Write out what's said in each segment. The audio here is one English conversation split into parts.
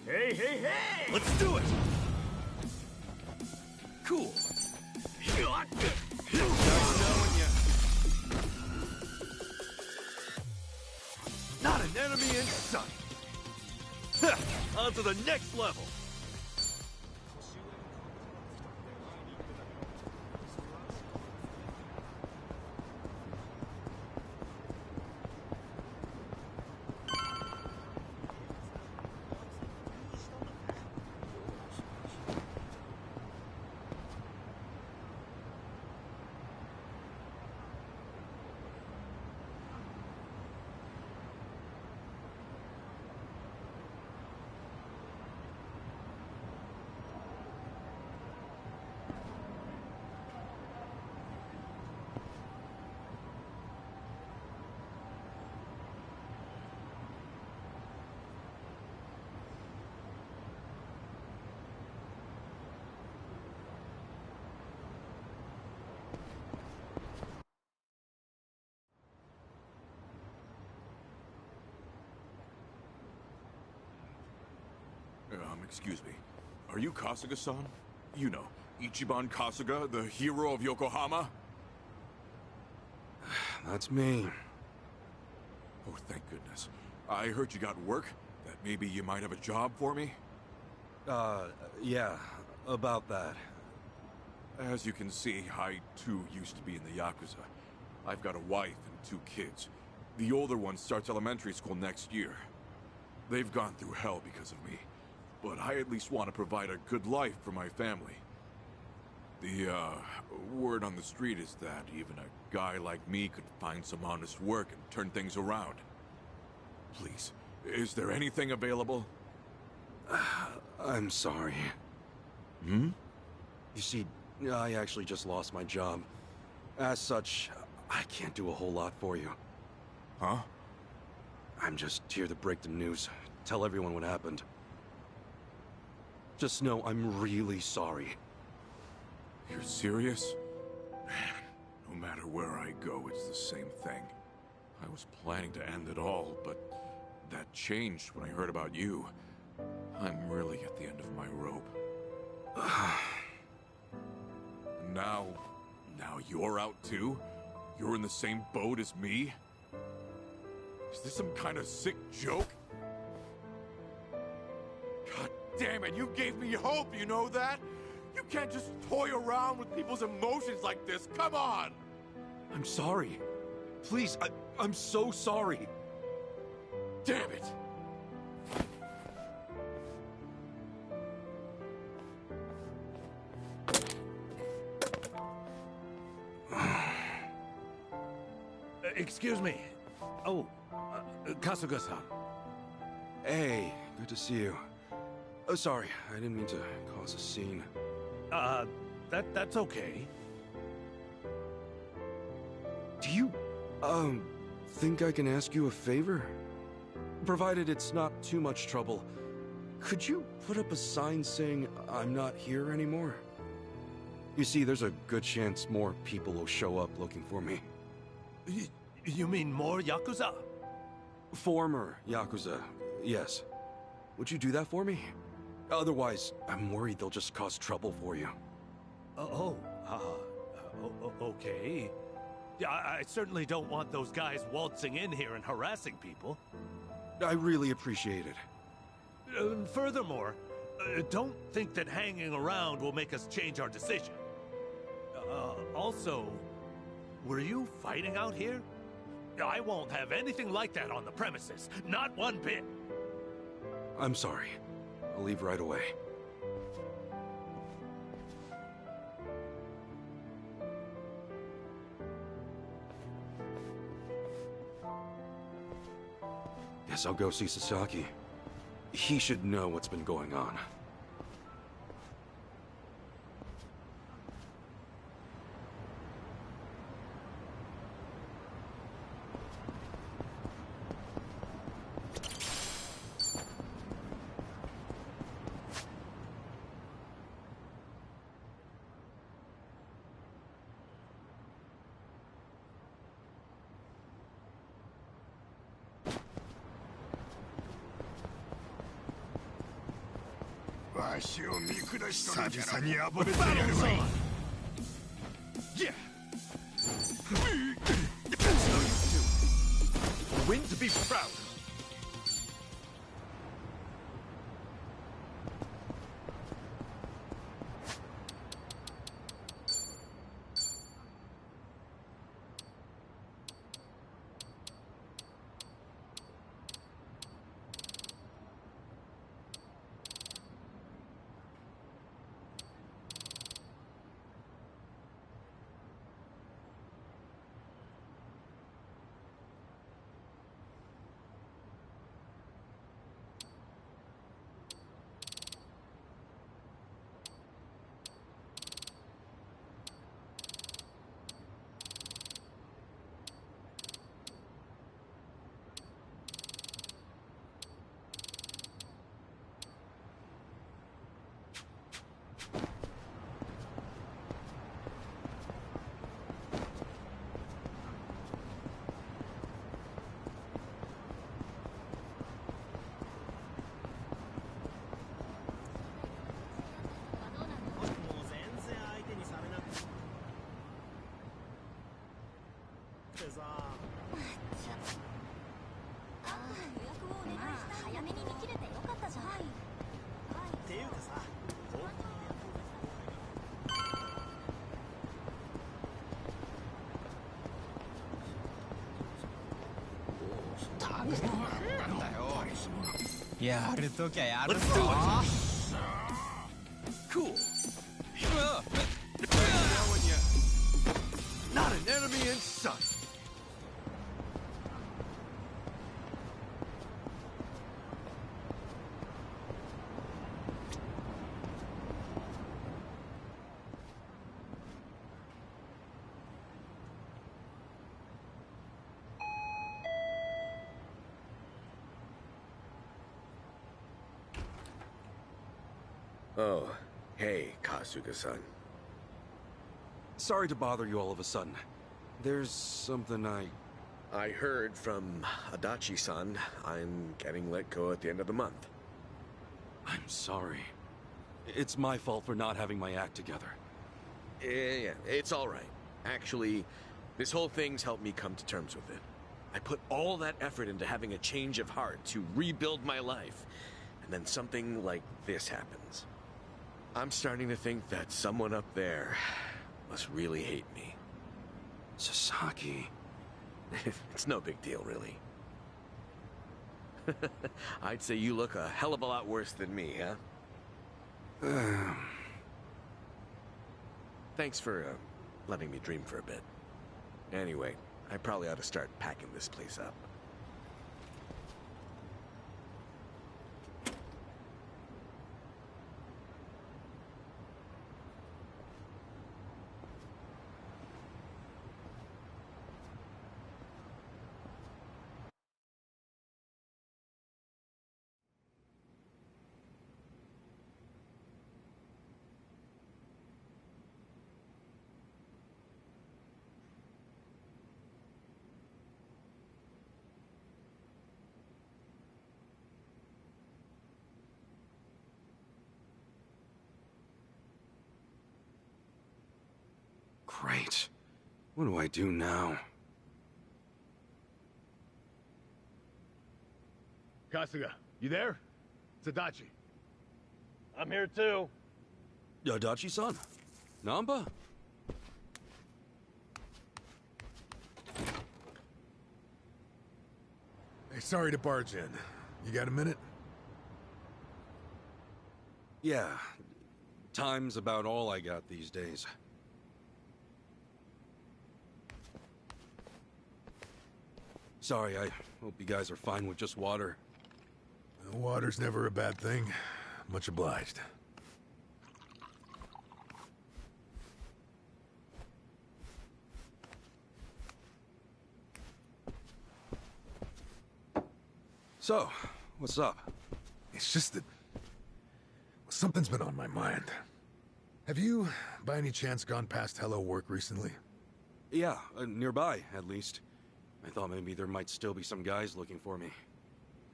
Hey, hey, hey! Let's do it! Cool. Nice knowing ya. Not an enemy in sight. On to the next level. Excuse me. Are you Kasuga-san? You know, Ichiban Kasuga, the hero of Yokohama? That's me. Oh, thank goodness. I heard you got work. That maybe you might have a job for me? Yeah, about that. As you can see, I too used to be in the Yakuza. I've got a wife and 2 kids. The older one starts elementary school next year. They've gone through hell because of me. But I at least want to provide a good life for my family. The, word on the street is that even a guy like me could find some honest work and turn things around. Please, is there anything available? I'm sorry. Hmm? You see, I actually just lost my job. As such, I can't do a whole lot for you. Huh? I'm just here to break the news, tell everyone what happened. Just know I'm really sorry. You're serious? Man, no matter where I go, it's the same thing. I was planning to end it all, but that changed when I heard about you. I'm really at the end of my rope. Now you're out too? You're in the same boat as me? Is this some kind of sick joke? God damn it, you gave me hope, you know that? You can't just toy around with people's emotions like this, come on! I'm sorry. Please, I'm so sorry. Damn it! Excuse me. Oh, Kasuga-san. Hey, good to see you. Oh, sorry, I didn't mean to cause a scene. That's okay. Do you, think I can ask you a favor? Provided it's not too much trouble, could you put up a sign saying I'm not here anymore? You see, there's a good chance more people will show up looking for me. You mean more Yakuza? Former Yakuza, yes. Would you do that for me? Otherwise, I'm worried they'll just cause trouble for you. Okay. Yeah, I certainly don't want those guys waltzing in here and harassing people. I really appreciate it. Furthermore, don't think that hanging around will make us change our decision. Also, were you fighting out here? I won't have anything like that on the premises. Not one bit. I'm sorry. I'll leave right away. Guess I'll go see Sasaki. He should know what's been going on. Yeah. Win to be proud. Let's do it! Cool. Not an enemy in sight. Oh, hey, Kasuga-san. Sorry to bother you all of a sudden. There's something I heard from Adachi-san I'm getting let go at the end of the month. I'm sorry. It's my fault for not having my act together. Yeah, it's all right. Actually, this whole thing's helped me come to terms with it. I put all that effort into having a change of heart to rebuild my life, and then something like this happens. I'm starting to think that someone up there must really hate me. Sasaki... It's no big deal, really. I'd say you look a hell of a lot worse than me, huh? Thanks for letting me dream for a bit. Anyway, I probably ought to start packing this place up. Great. What do I do now? Kasuga, you there? It's Adachi. I'm here too. Adachi-san? Namba? Hey, sorry to barge in. You got a minute? Yeah. Time's about all I got these days. Sorry, I hope you guys are fine with just water. Water's never a bad thing. Much obliged. So, what's up? It's just that... something's been on my mind. Have you, by any chance, gone past Hello Work recently? Yeah, nearby, at least. I thought maybe there might still be some guys looking for me.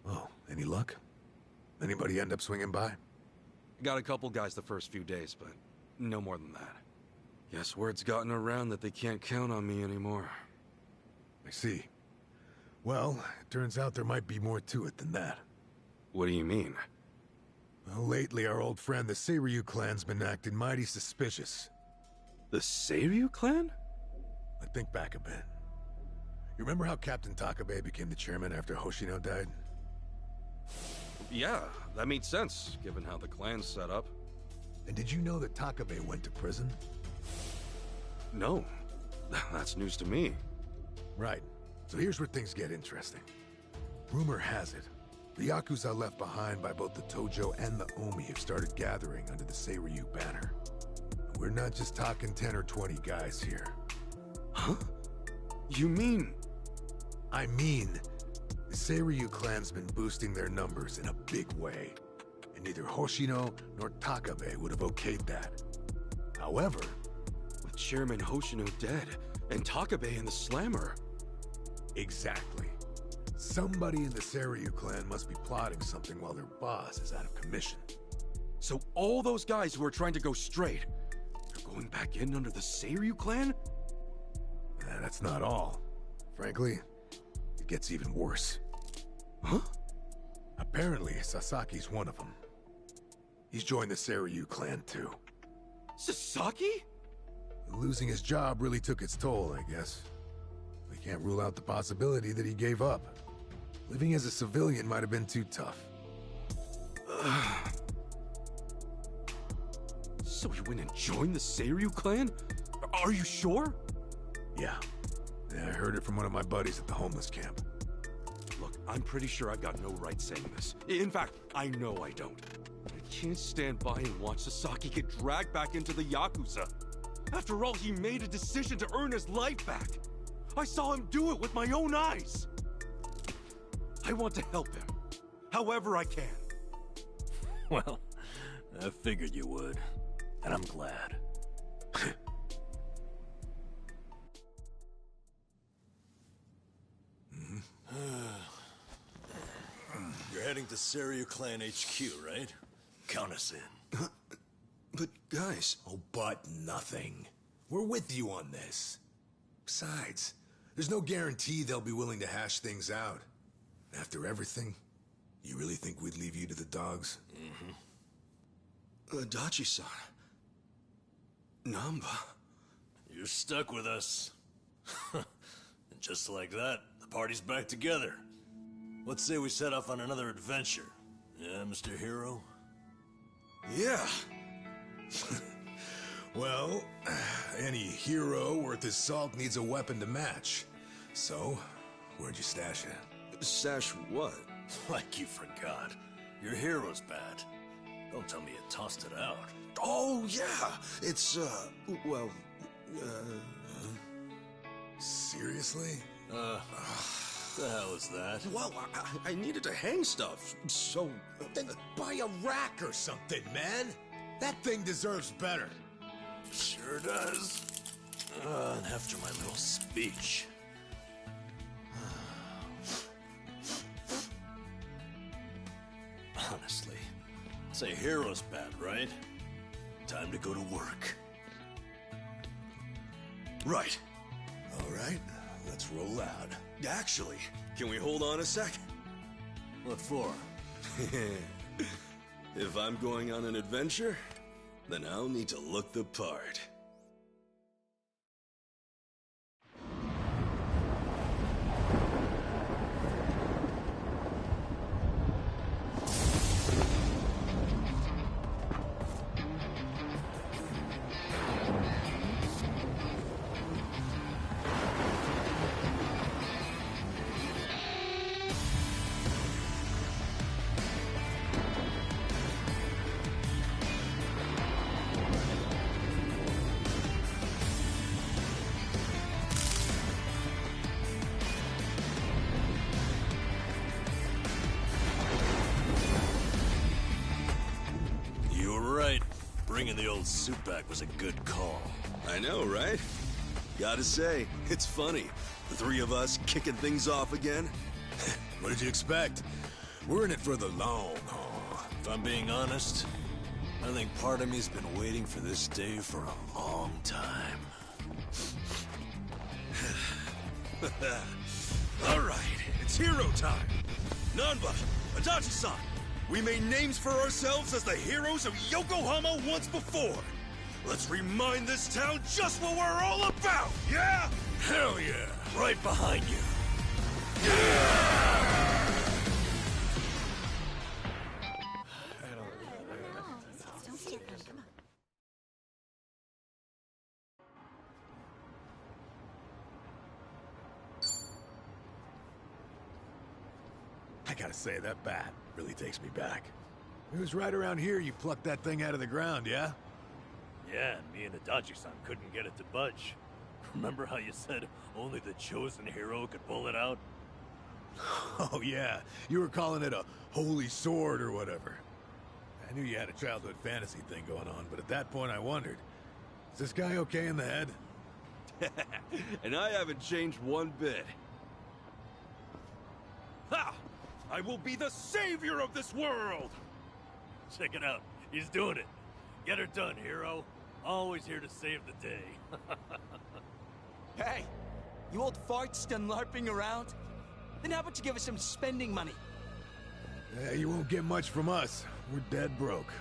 Oh, any luck? Anybody end up swinging by? Got a couple guys the first few days, but no more than that. Guess word's gotten around that they can't count on me anymore. I see. Well, it turns out there might be more to it than that. What do you mean? Well, lately our old friend the Seiryu clan's been acting mighty suspicious. The Seiryu clan? But think back a bit. You remember how Captain Takabe became the chairman after Hoshino died? Yeah, that made sense, given how the clan's set up. And did you know that Takabe went to prison? No. That's news to me. Right. So here's where things get interesting. Rumor has it, the Yakuza left behind by both the Tojo and the Omi have started gathering under the Seiryu banner. We're not just talking 10 or 20 guys here. Huh? You mean... I mean, the Seiryu clan's been boosting their numbers in a big way, and neither Hoshino nor Takabe would have okayed that. However... with Chairman Hoshino dead, and Takabe in the slammer... Exactly. Somebody in the Seiryu clan must be plotting something while their boss is out of commission. So all those guys who are trying to go straight, they're going back in under the Seiryu clan? That's not all. Frankly, it gets even worse. Huh? Apparently, Sasaki's one of them. He's joined the Seiryu clan too. Sasaki? Losing his job really took its toll, I guess. We can't rule out the possibility that he gave up. Living as a civilian might have been too tough. So he went and joined the Seiryu clan? Are you sure? Yeah. I heard it from one of my buddies at the homeless camp. Look, I'm pretty sure I've got no right saying this. In fact, I know I don't. I can't stand by and watch Sasaki get dragged back into the Yakuza. After all, he made a decision to earn his life back. I saw him do it with my own eyes. I want to help him, however I can. Well, I figured you would, and I'm glad. heading to Seiryu Clan HQ, right? Count us in. But guys... Oh, but nothing. We're with you on this. Besides, there's no guarantee they'll be willing to hash things out. After everything, you really think we'd leave you to the dogs? Adachi-san... Namba... You're stuck with us. And just like that, the party's back together. Let's say we set off on another adventure. Yeah, Mr. Hero? Yeah. Well, any hero worth his salt needs a weapon to match. So, where'd you stash it? Stash what? Like you forgot. Your hero's bad. Don't tell me you tossed it out. Oh, yeah! It's, well... Seriously? The hell is that? Well, I needed to hang stuff, so... Then buy a rack or something, man! That thing deserves better. Sure does. And after my little speech... Honestly, say hero's bad, right? Time to go to work. Right. All right, let's roll out. Actually, can we hold on a sec? What for? If I'm going on an adventure, then I'll need to look the part. Bringing the old suit back was a good call. I know, right? Gotta say, it's funny. The three of us kicking things off again. What did you expect? We're in it for the long haul. If I'm being honest, I think part of me's been waiting for this day for a long time. All right, it's hero time. Nanba, Adachi-san, we made names for ourselves as the heroes of Yokohama once before. Let's remind this town just what we're all about, yeah? Hell yeah! Right behind you. I gotta say, that bat really takes me back. It was right around here you plucked that thing out of the ground, yeah? Yeah, and me and Adachi-san couldn't get it to budge. Remember how you said only the chosen hero could pull it out? Oh yeah, you were calling it a holy sword or whatever. I knew you had a childhood fantasy thing going on, but at that point I wondered, is this guy okay in the head? And I haven't changed one bit. Ha! I will be the savior of this world! Check it out. He's doing it. Get her done, hero. Always here to save the day. Hey! You old farts still LARPing around? Then how about you give us some spending money? Yeah, you won't get much from us. We're dead broke.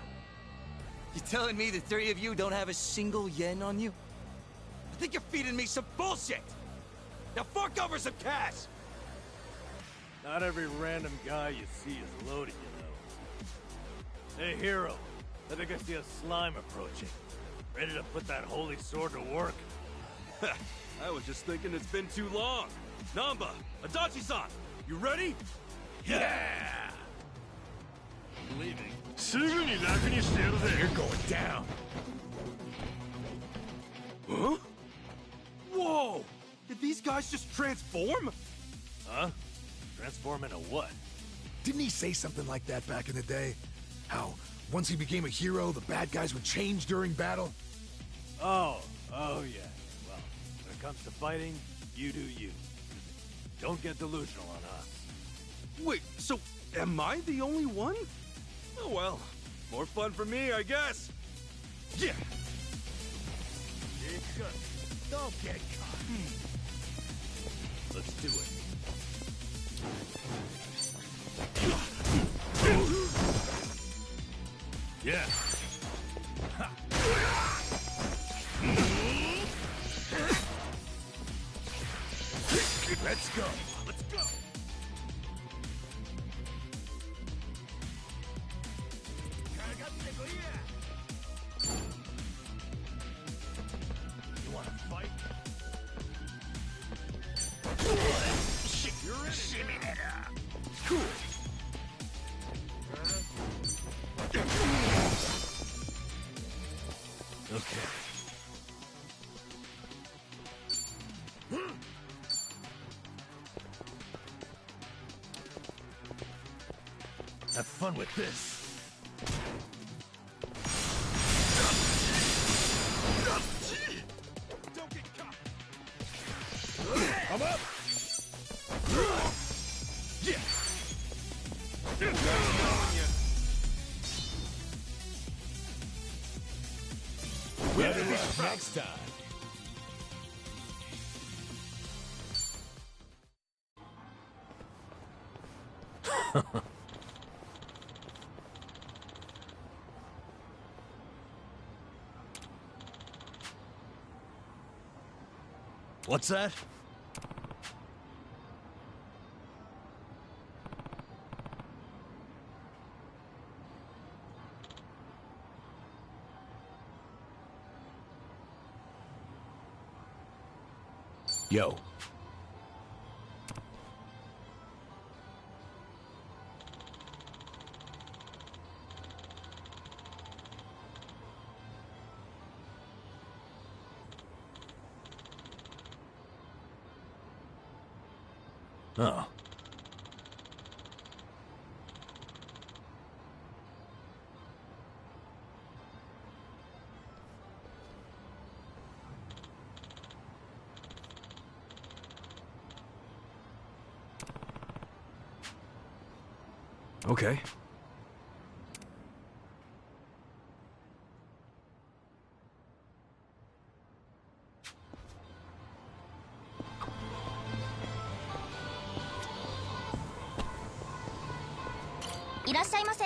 You telling me the three of you don't have a single yen on you? I think you're feeding me some bullshit! Now fork over some cash! Not every random guy you see is loaded, you know. Hey, hero. I think I see a slime approaching. Ready to put that holy sword to work? I was just thinking it's been too long. Namba, Adachi-san, you ready? Yeah! I'm leaving. You're going down. Huh? Whoa! Did these guys just transform? Huh? Transform into what? Didn't he say something like that back in the day? How, once he became a hero, the bad guys would change during battle? Oh yeah. Well, when it comes to fighting, you do you. Don't get delusional on us. Wait, so Am I the only one? Oh well, more fun for me, I guess. Yeah. Don't get caught. Let's do it. Yeah. Let's go. Let's go. You want to fight? You're in it. Cool. Okay. Have fun with this. Don't get caught. I'm up. Yeah. Better luck next time. What's that? Yo. Oh. Okay.いらっしゃいませ。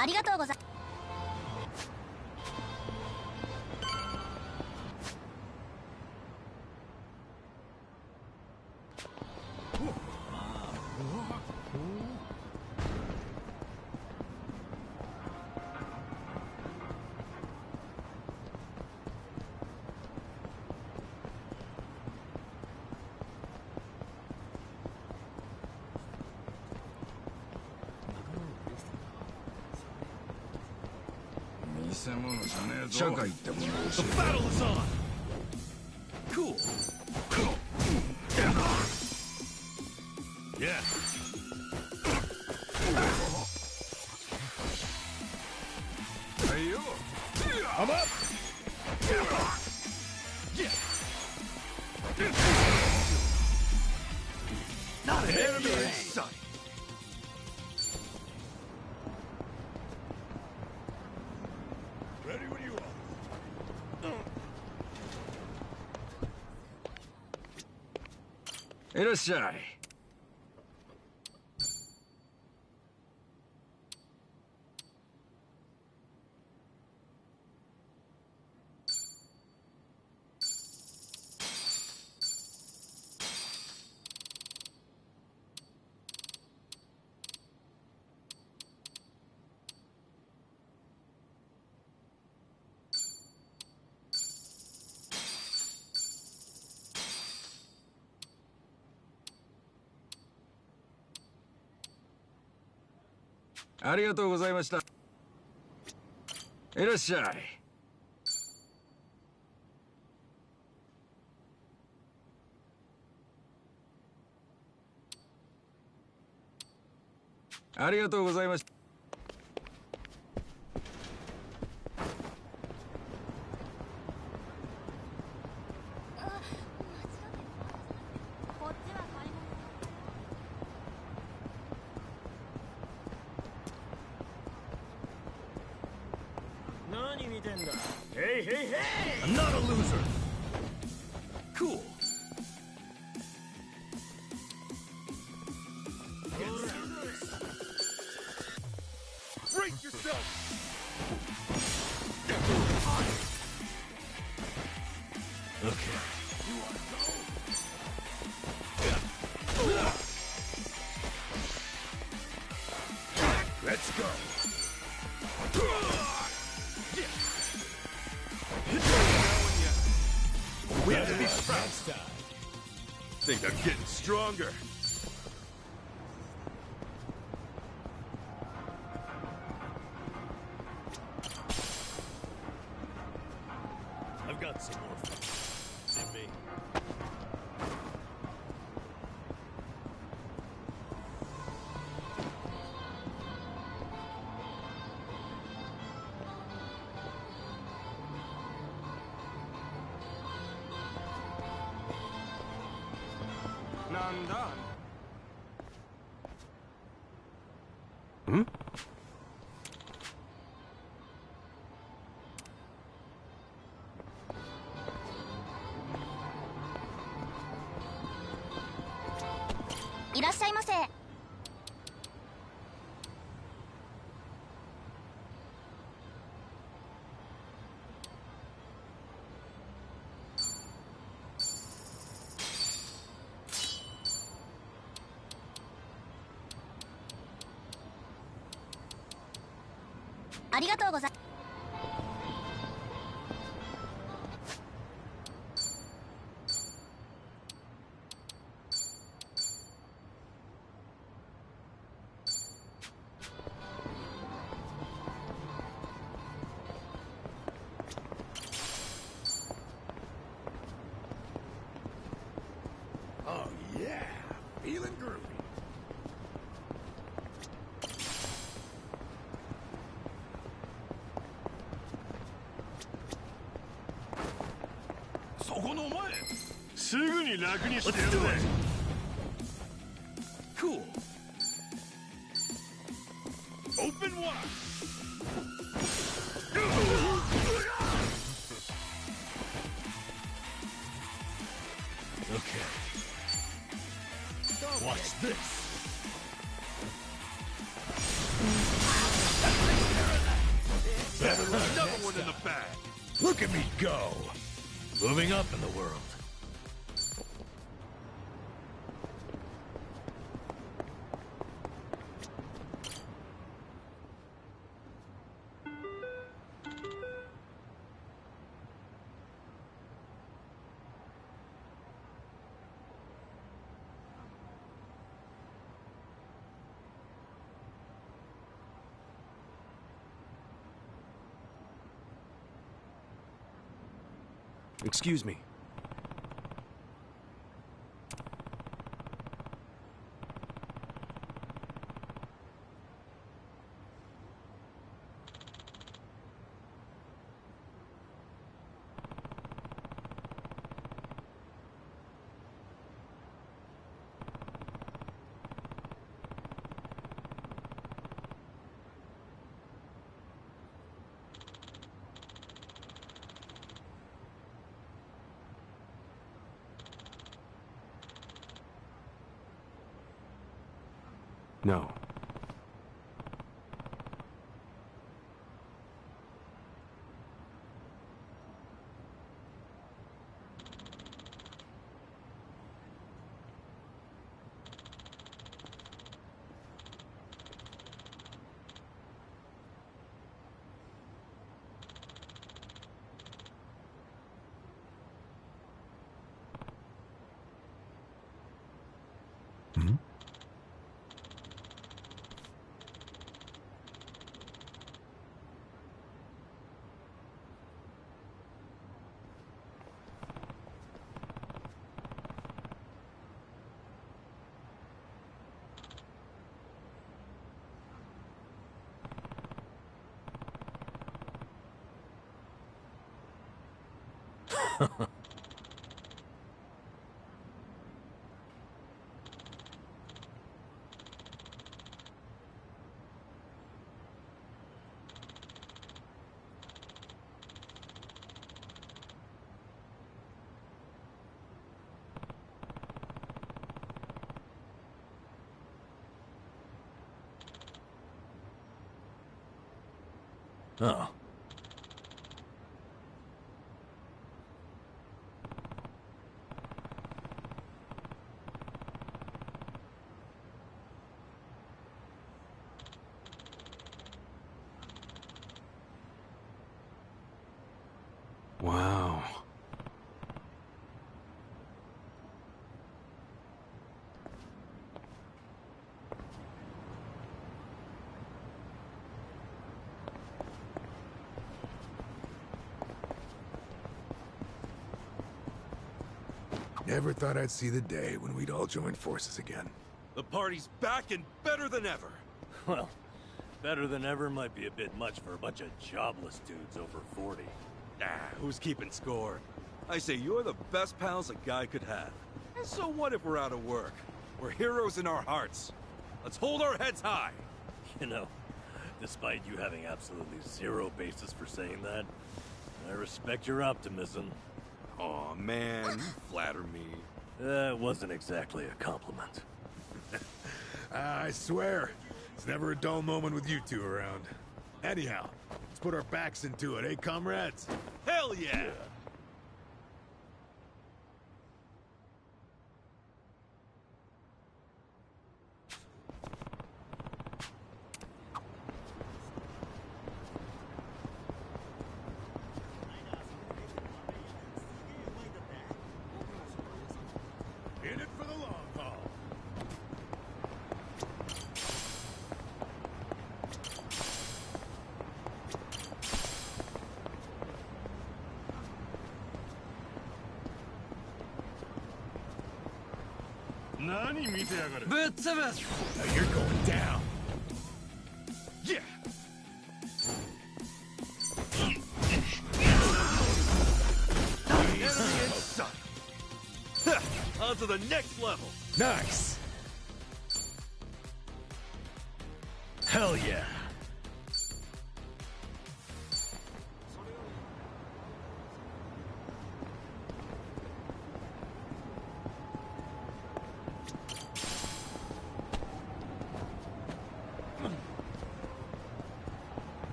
ありがとうございます。社会ってものを教 The え battle is on! Cool. Yeah. I'm up! Yeah. Not an enemy in sight. Ready when you are. いらっしゃい。ありがとうございました。いらっしゃい。ありがとうございました。I'm not a loser. Cool. Brace yourself. Okay. Let's go. We have to be fast. Think I'm getting stronger. I've got some more fun in me. Hmm? いらっしゃいませ。ありがとうございます。Oh yeah, feeling groovy. Let's do it. Cool. Open wide. Okay. Watch this. Another one in the bag. Look at me go. Moving up in the world. Excuse me. No. Oh. Wow. Never thought I'd see the day when we'd all join forces again. The party's back and better than ever. Well, better than ever might be a bit much for a bunch of jobless dudes over 40. Who's keeping score? I say you're the best pals a guy could have. And so what if we're out of work? We're heroes in our hearts. Let's hold our heads high. You know, despite you having absolutely zero basis for saying that, I respect your optimism. Aw, man, you flatter me. That wasn't exactly a compliment. I swear, it's never a dull moment with you two around. Anyhow, let's put our backs into it, eh, comrades? Hell yeah! In it for the long haul. Now you're going down. Yeah! Enemy in sight. On to the next level. Nice. Hell yeah.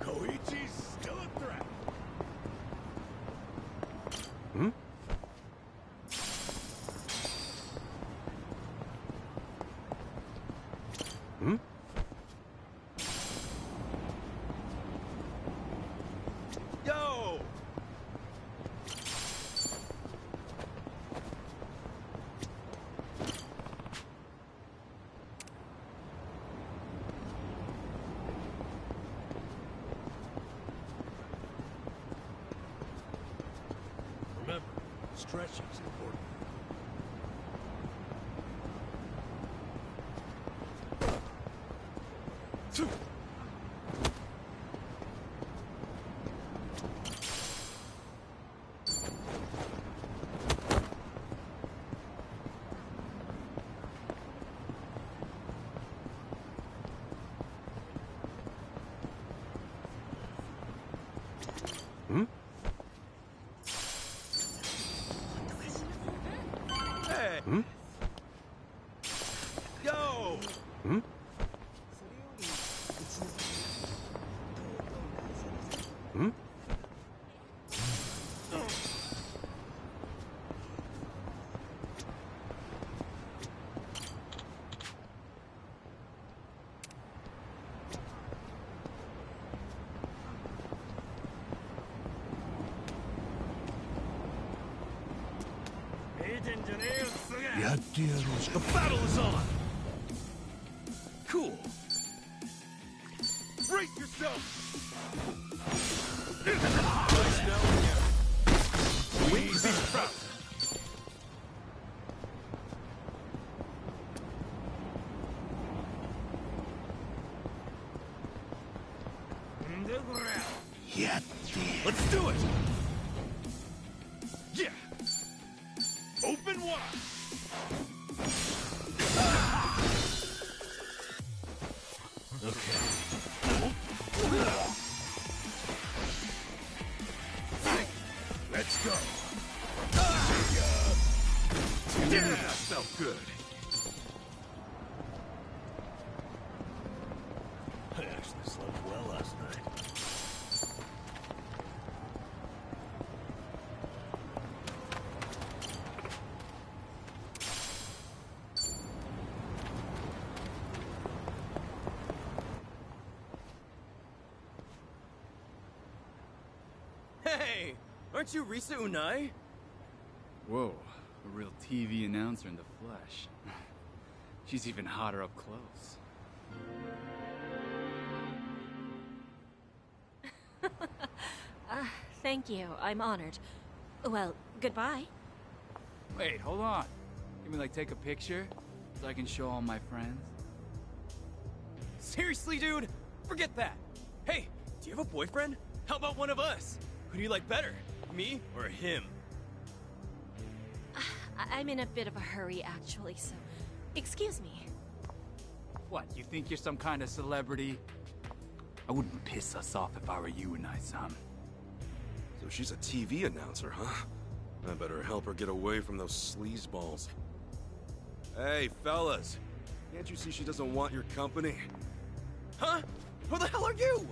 Koichi's still a threat. refreshing's important. Hey! Yo! The battle is on! Cool. Brace yourself! Nice knowing you. Wings be proud. Let's do it! Yeah! Open wide! Let's go. Yeah, that felt good. I actually slept well last night. Hey! Aren't you Risa Unai? Whoa, a real TV announcer in the flesh. She's even hotter up close. Thank you. I'm honored. Well, goodbye. Wait, hold on. Can we, like, take a picture? So I can show all my friends? Seriously, dude? Forget that. Hey, do you have a boyfriend? How about one of us? Who do you like better? Me or him? I'm in a bit of a hurry, actually, so... Excuse me. What, you think you're some kind of celebrity? I wouldn't piss us off if I were you and I-san. So she's a TV announcer, huh? I better help her get away from those sleazeballs. Hey, fellas. Can't you see she doesn't want your company? Huh? Who the hell are you?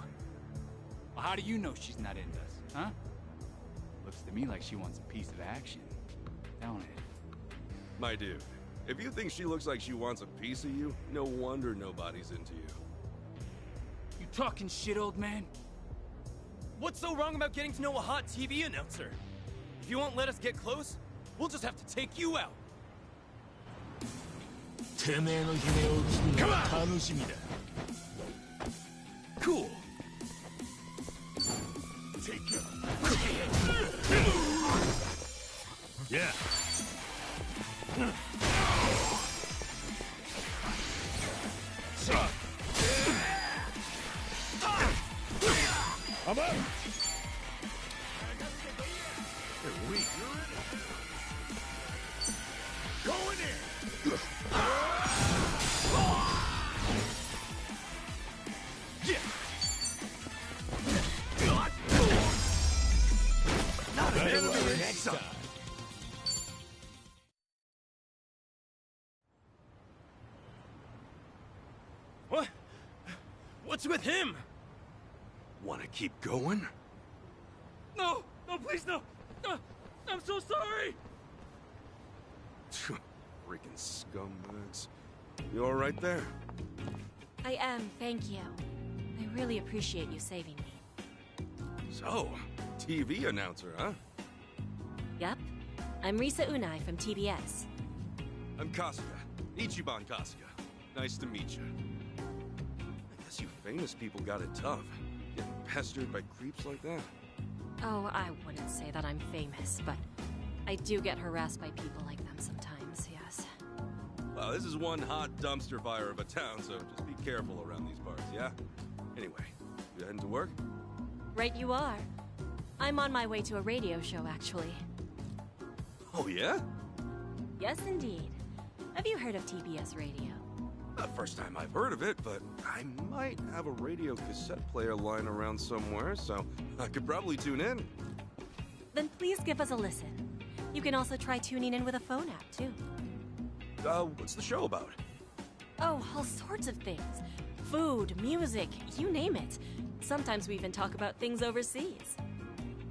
Well, how do you know she's not into us, huh? Looks to me like she wants a piece of action, don't it? My dude, if you think she looks like she wants a piece of you, no wonder nobody's into you. You talking shit, old man? What's so wrong about getting to know a hot TV announcer? If you won't let us get close, we'll just have to take you out. Come on! Cool. Take it. Yeah. I'm up. You're weak. You're in it. Go in here. Yeah. Not an enemy in sight. What? What's with him? Wanna keep going? No! No, please, no! I'm so sorry! Freaking scumbags. You alright there? I am, thank you. I really appreciate you saving me. So, TV announcer, huh? Yep. I'm Risa Unai from TBS. I'm Kasuga. Ichiban Kasuga. Nice to meet you. I guess you famous people got it tough. Getting pestered by creeps like that. Oh, I wouldn't say that I'm famous, but I do get harassed by people like them sometimes, yes. Well, this is one hot dumpster fire of a town, so just be careful around these parts, yeah? Anyway, you heading to work? Right you are. I'm on my way to a radio show, actually. Oh, yeah? Yes, indeed. Have you heard of TBS Radio? First time I've heard of it, but I might have a radio cassette player lying around somewhere, so I could probably tune in. Then please give us a listen. You can also try tuning in with a phone app, too. What's the show about? Oh, all sorts of things. Food, music, you name it. Sometimes we even talk about things overseas.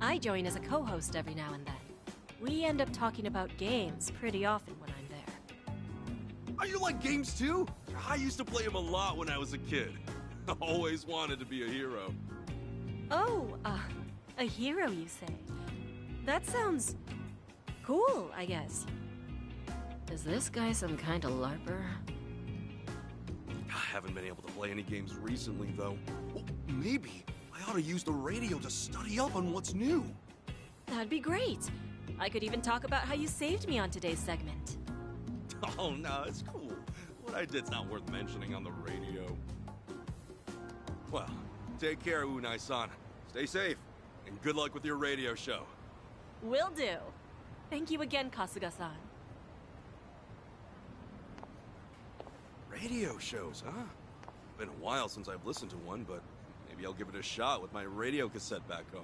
I join as a co-host every now and then. We end up talking about games pretty often when I'm there. Oh, you like games too? I used to play them a lot when I was a kid. I always wanted to be a hero. Oh, a hero, you say? That sounds cool, I guess. Is this guy some kind of LARPer? I haven't been able to play any games recently, though. Well, maybe I ought to use the radio to study up on what's new. That'd be great. I could even talk about how you saved me on today's segment. Oh, no, it's cool. What I did's not worth mentioning on the radio. Well, take care, Unai-san. Stay safe, and good luck with your radio show. Will do. Thank you again, Kasuga-san. Radio shows, huh? Been a while since I've listened to one, but maybe I'll give it a shot with my radio cassette back home.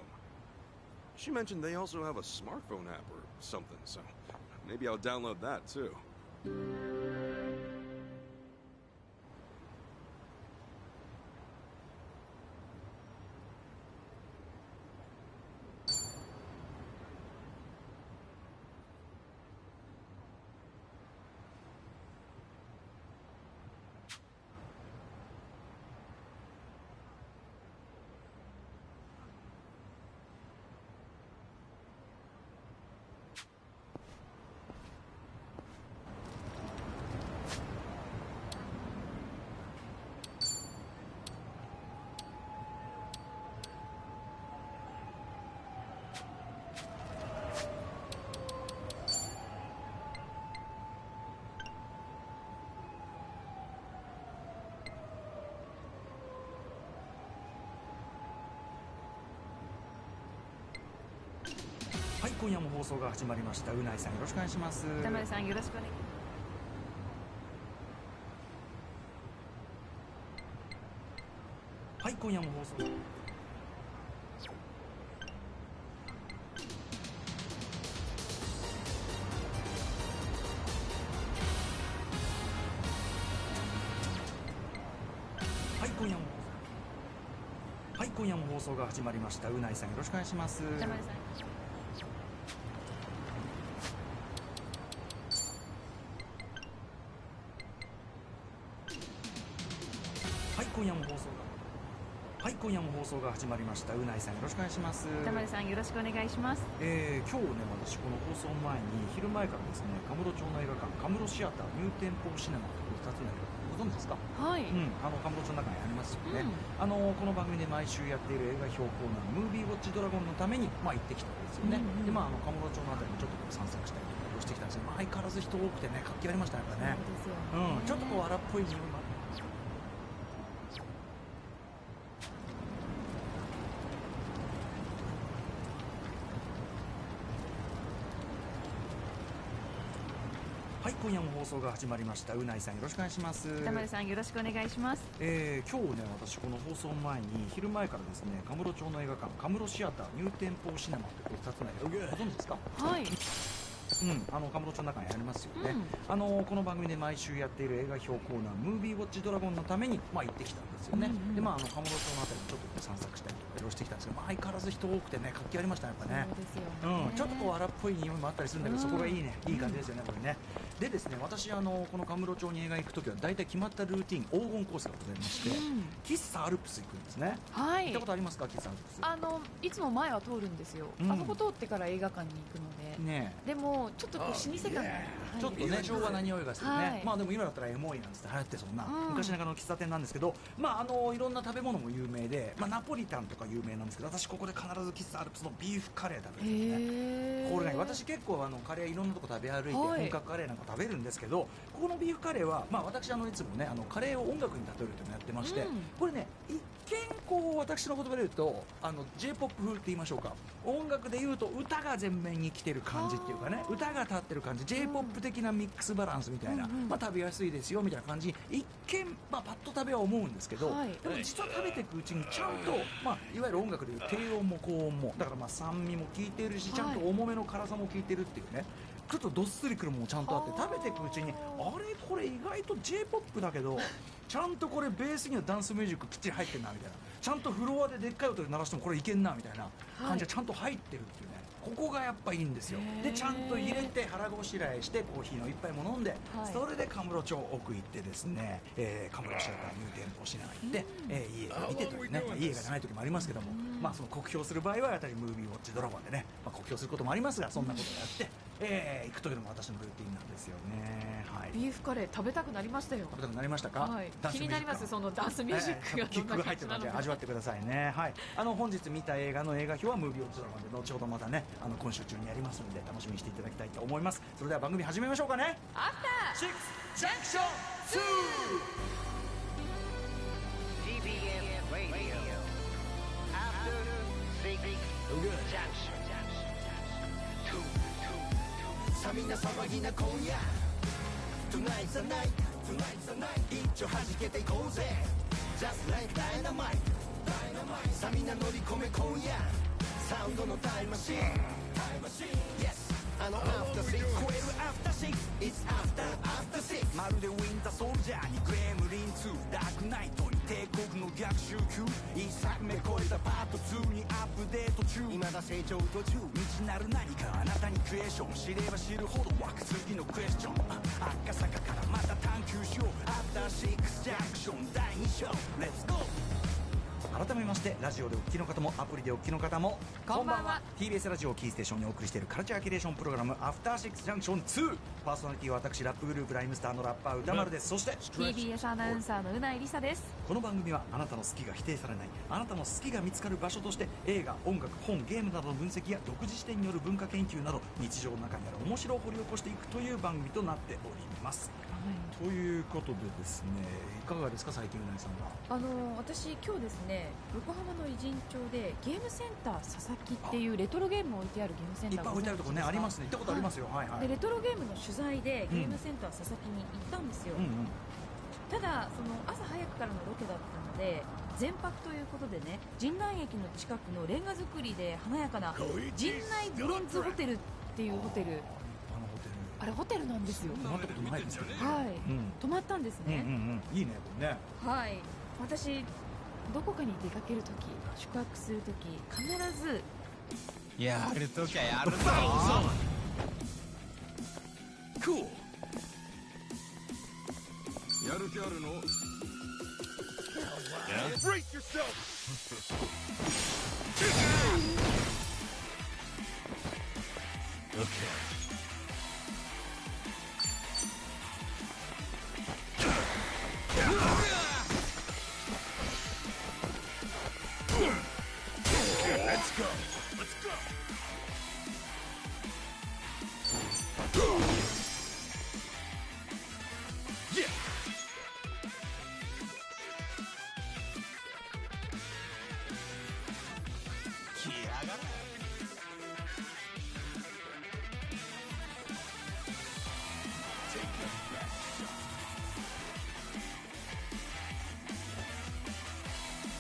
She mentioned they also have a smartphone app or something, so maybe I'll download that too. はい、今夜も放送が始まりました。うないさんよろしくお願いします。歌丸さんよろしくお願いします。はい、今夜も放送。はい、今夜も。はい、今夜も放送が始まりました。うないさんよろしくお願いします。歌丸さん。今夜も放送がはい今夜も放送が始まりました。うないさんよろしくお願いします。歌丸さんよろしくお願いします。今日ね私この放送前に昼前からですねカムロ町の映画館カムロシアターニューテンポシネマという2つの映画館ご存知ですか？はい、カムロ町の中にありますよね、この番組で毎週やっている映画表コーナームービーウォッチドラゴンのために行ってきたんですよね、でカムロ町のあたりにちょっと散策したりとかしてきたんですけど、相変わらず人多くてね活気ありましたねやっぱね。そうですよね。ちょっとこう荒っぽい匂いもあって。はい、今夜も放送が始まりました。うないさんよろしくお願いします。歌丸さんよろしくお願いします。今日ね私この放送前に昼前からですねカムロ町の映画館カムロシアターニューテンポシネマという2つの映画ご存知ですか？はい。カムロ町の中にありますよね、この番組で毎週やっている映画表コーナームービーウォッチドラゴンのために行ってきたんですよね、でカムロ町のあたりにちょっと散策したりとかいろいろしてきたんですけど、相変わらず人多くてね活気ありましたねやっぱね。そうですよね。ちょっとこう荒っぽい匂いもあったりするんだけど、そこがいいね、いい感じですよねこれね。でですね、私このカムロ町に映画行くときは大体決まったルーティン、黄金コースがございまして、喫茶アルプス行くんですね。はい。行ったことありますか、喫茶アルプス。いつも前は通るんですよ。あそこ通ってから映画館に行くので。ね。でもちょっとこう老舗感がちょっとね、昭和な匂いがするね。まあでも今だったらエモいなんつって流行ってそうな昔ながらの喫茶店なんですけど、まあいろんな食べ物も有名で、まあナポリタンとか有名なんですけど、私ここで必ず喫茶アルプスのビーフカレー食べるんですね。これね、私結構カレーいろんなとこ食べ歩いて本格カレーなんか食べるんですけど、ここのビーフカレーはまあ私いつもねカレーを音楽に例えるというのをやってまして、これね一見こう私の言葉で言うとJ-POP 風って言いましょうか、音楽で言うと歌が前面に来てる感じっていうかね、歌が立ってる感じ、 J-POP 的なミックスバランスみたいな、まあ食べやすいですよみたいな感じ、一見まあパッと食べは思うんですけど、でも実は食べていくうちにちゃんとまあいわゆる音楽でいう低音も高音もだからまあ酸味も効いてるし、ちゃんと重めの辛さも効いてるっていうね、ちょっとどっすりくるものもちゃんとあって、食べていくうちにあれこれ意外と J-POP だけどちゃんとこれベースにはダンスミュージックきっちり入ってるなみたいな、ちゃんとフロアででっかい音で鳴らしてもこれいけんなみたいな感じがちゃんと入ってるっていうね、ここがやっぱいいんですよ。でちゃんと入れて腹ごしらえしてコーヒーの一杯も飲んで、それでカムロ町奥行ってですね、カムロ市から入店をしながら行って、いい映画見てというね、いい映画じゃない時もありますけども、まあその酷評する場合はやはりムービーウォッチドラゴンでね、まあ、酷評することもありますが、そんなことをやって、行くというのも私のルーティンなんですよね。はい、ビーフカレー食べたくなりましたよ。食べたくなりましたか。はい、気になります、そのダンスミュージックがキックが入ってるので味わってくださいね。はい、本日見た映画の映画表はムービーウォッチドラゴンで後ほどまたね今週中にやりますので楽しみにしていただきたいと思います。それでは番組始めましょうかね。アフターシックスジャンクション TBS Radio After Six Junction さみな騒ぎな今夜 Tonight's the night Tonight's the night 一丁弾けていこうぜ Just like dynamite さみな乗り込め今夜サウンドのタイムマシン Yes アフターシックス超えるアフターシックス It's after six まるでウィンターソルジャーにグレムリン2ダークナイトに帝国の逆襲級1作目超えたパート2にアップデート中未だ成長途中未知なる何かあなたにクエスチョン知れば知るほど湧く次のクエスチョン赤坂からまた探求しようアフターシックスジャンクション第2章 Let's go。改めましてラジオでお聞きの方もアプリでお聞きの方もこんばんは。 TBS ラジオをキーステーションにお送りしているカルチャーキュレーションプログラムアフターシックスジャンクション2、パーソナリティは私ラップグループライムスターのラッパー歌丸です。そして TBS アナウンサーのうないりさです。この番組はあなたの好きが否定されない、あなたの好きが見つかる場所として映画、音楽、本、ゲームなどの分析や独自視点による文化研究など日常の中にある面白を掘り起こしていくという番組となっております。ということでですね、いかがですか最近うなぎさんは。私今日ですね横浜の偉人町でゲームセンター佐々木っていうレトロゲームを置いてあるゲームセンターがいっぱい置いてあるところねありますね。行ったことありますよ。はいはい。でレトロゲームの取材でゲームセンター佐々木に行ったんですよ。ただその朝早くからのロケだったので全泊ということでね、神南駅の近くのレンガ造りで華やかな神内ブロンズホテルっていうホテル、あれホテルなんですよ。泊まったことないですよね。はい、泊まったんですね。いいねこれね。はい、私どこかに出かけるとき宿泊するとき必ずやるときゃやるぞ。Cool。やる気あるの？ Brace yourself! Okay. Let's go! Let's go! Yeah!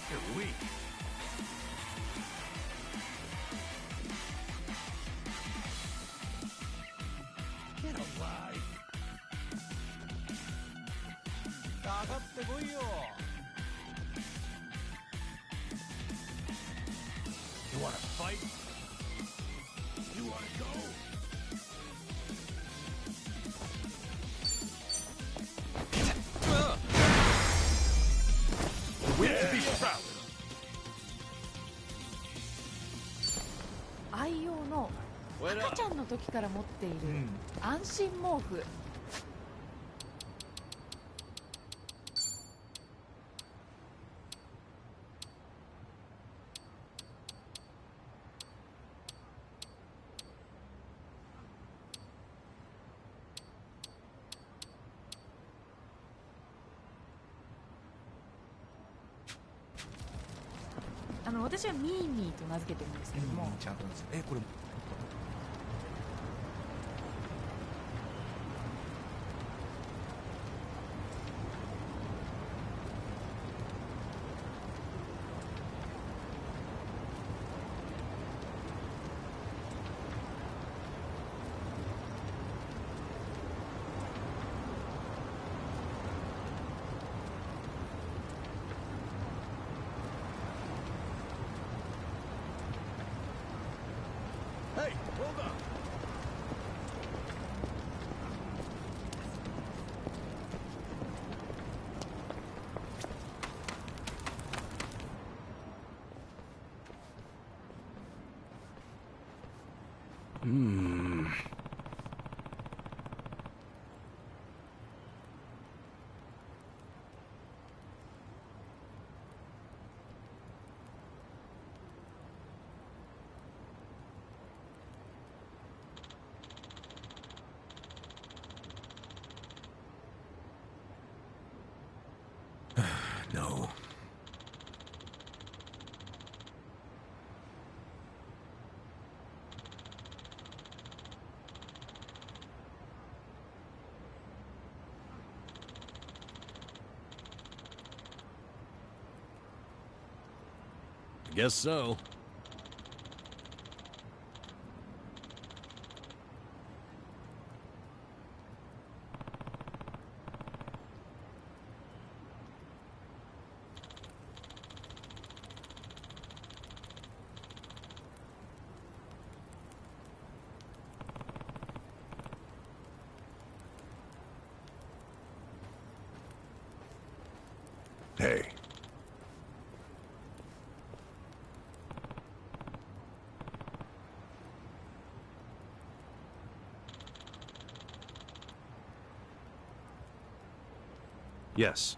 You're weak. Get alive. かかってこいよ。You wanna fight? You wanna go? 赤ちゃんの時から持っている安心毛布。私はミーミーと名付けてるんですけども、ちゃんとですこれHey, hold up. No. I guess so. Hey. Yes.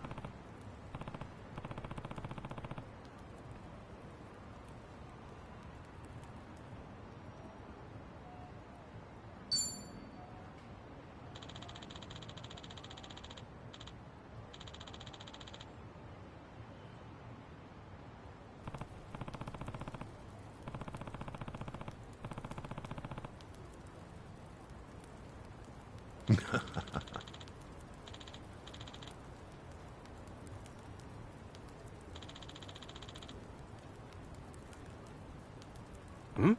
Hmm?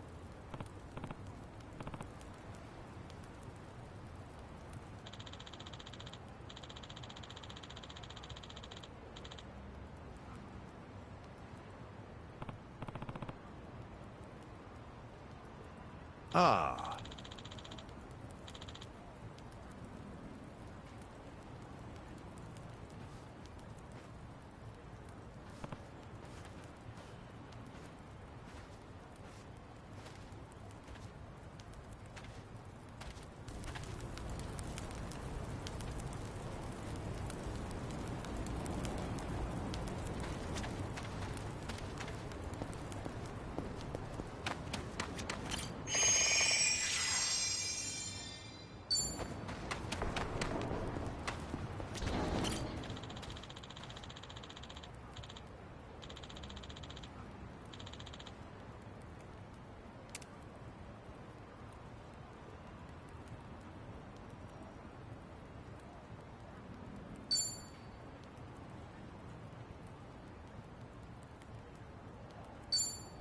Ah.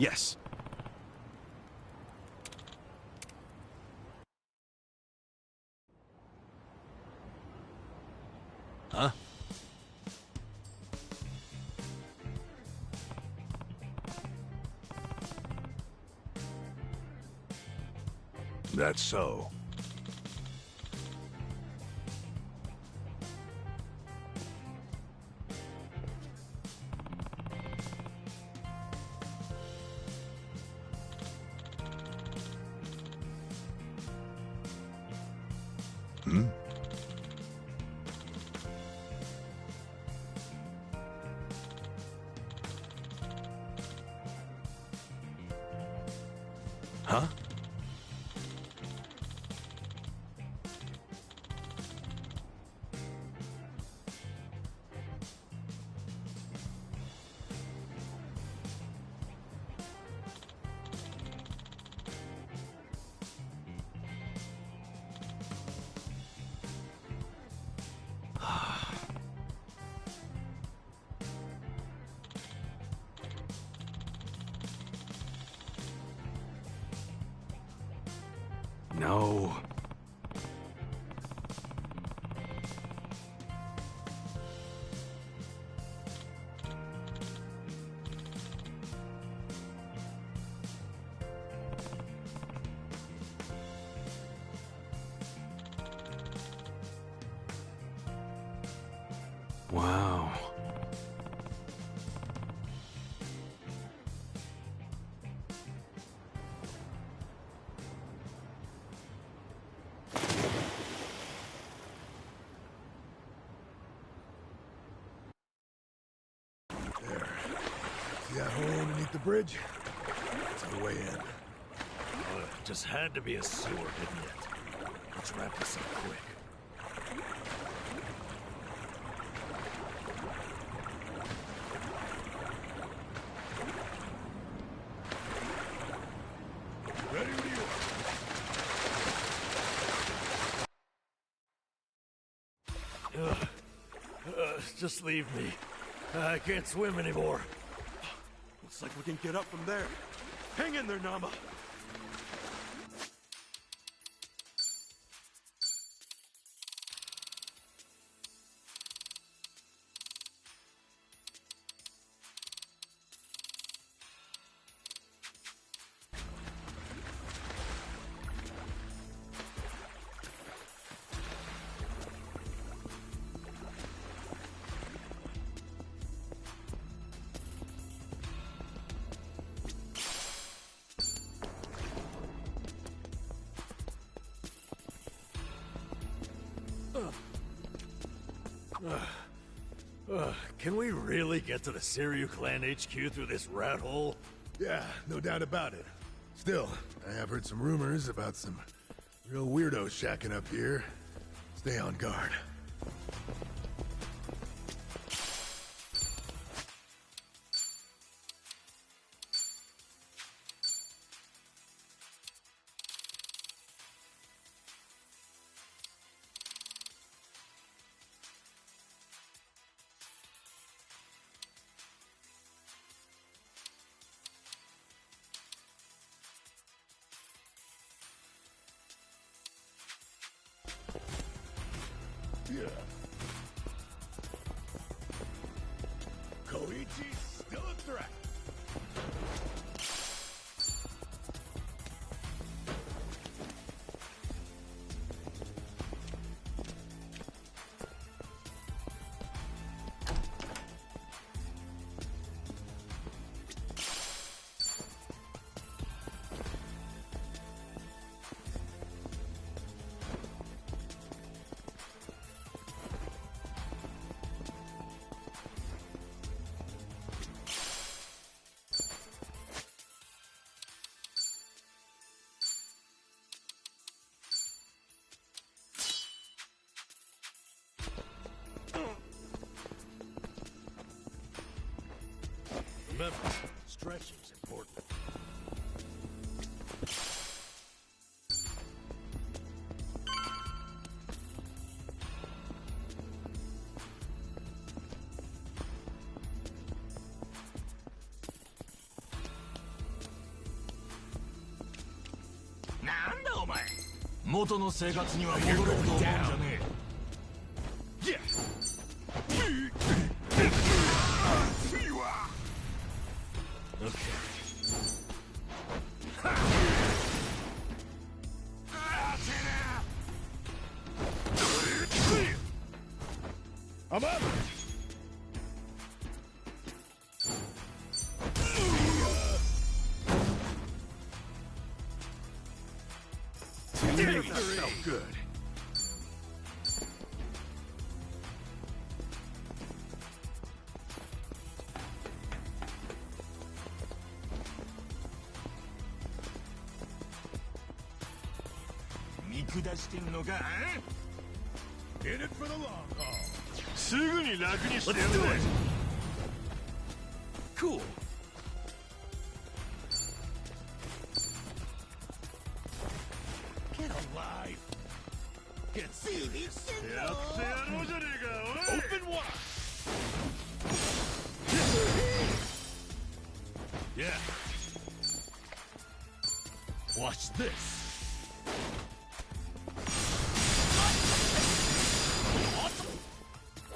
Yes. Huh? That's so. Huh? No. Wow. There. See that hole underneath the bridge? That's our way in. Just had to be a sewer, didn't it? Let's wrap this up quick. Ready when you are. Just leave me. I can't swim anymore. Looks like we can get up from there. Hang in there, Nama. Can we really get to the Siryu Clan HQ through this rat hole? Yeah, no doubt about it. Still, I have heard some rumors about some real weirdos shacking up here. Stay on guard. Yeah. Koichi's still a threat. Remember, stretching's important.なんだお前元の生活には戻れると思うんじゃねえ。I'm up! That felt good. 見下してんのか In it for the long haul すぐに楽にしてやるぜ Cool. Get alive Get serious やってやろうじゃねえかおい Open wide Yeah Watch this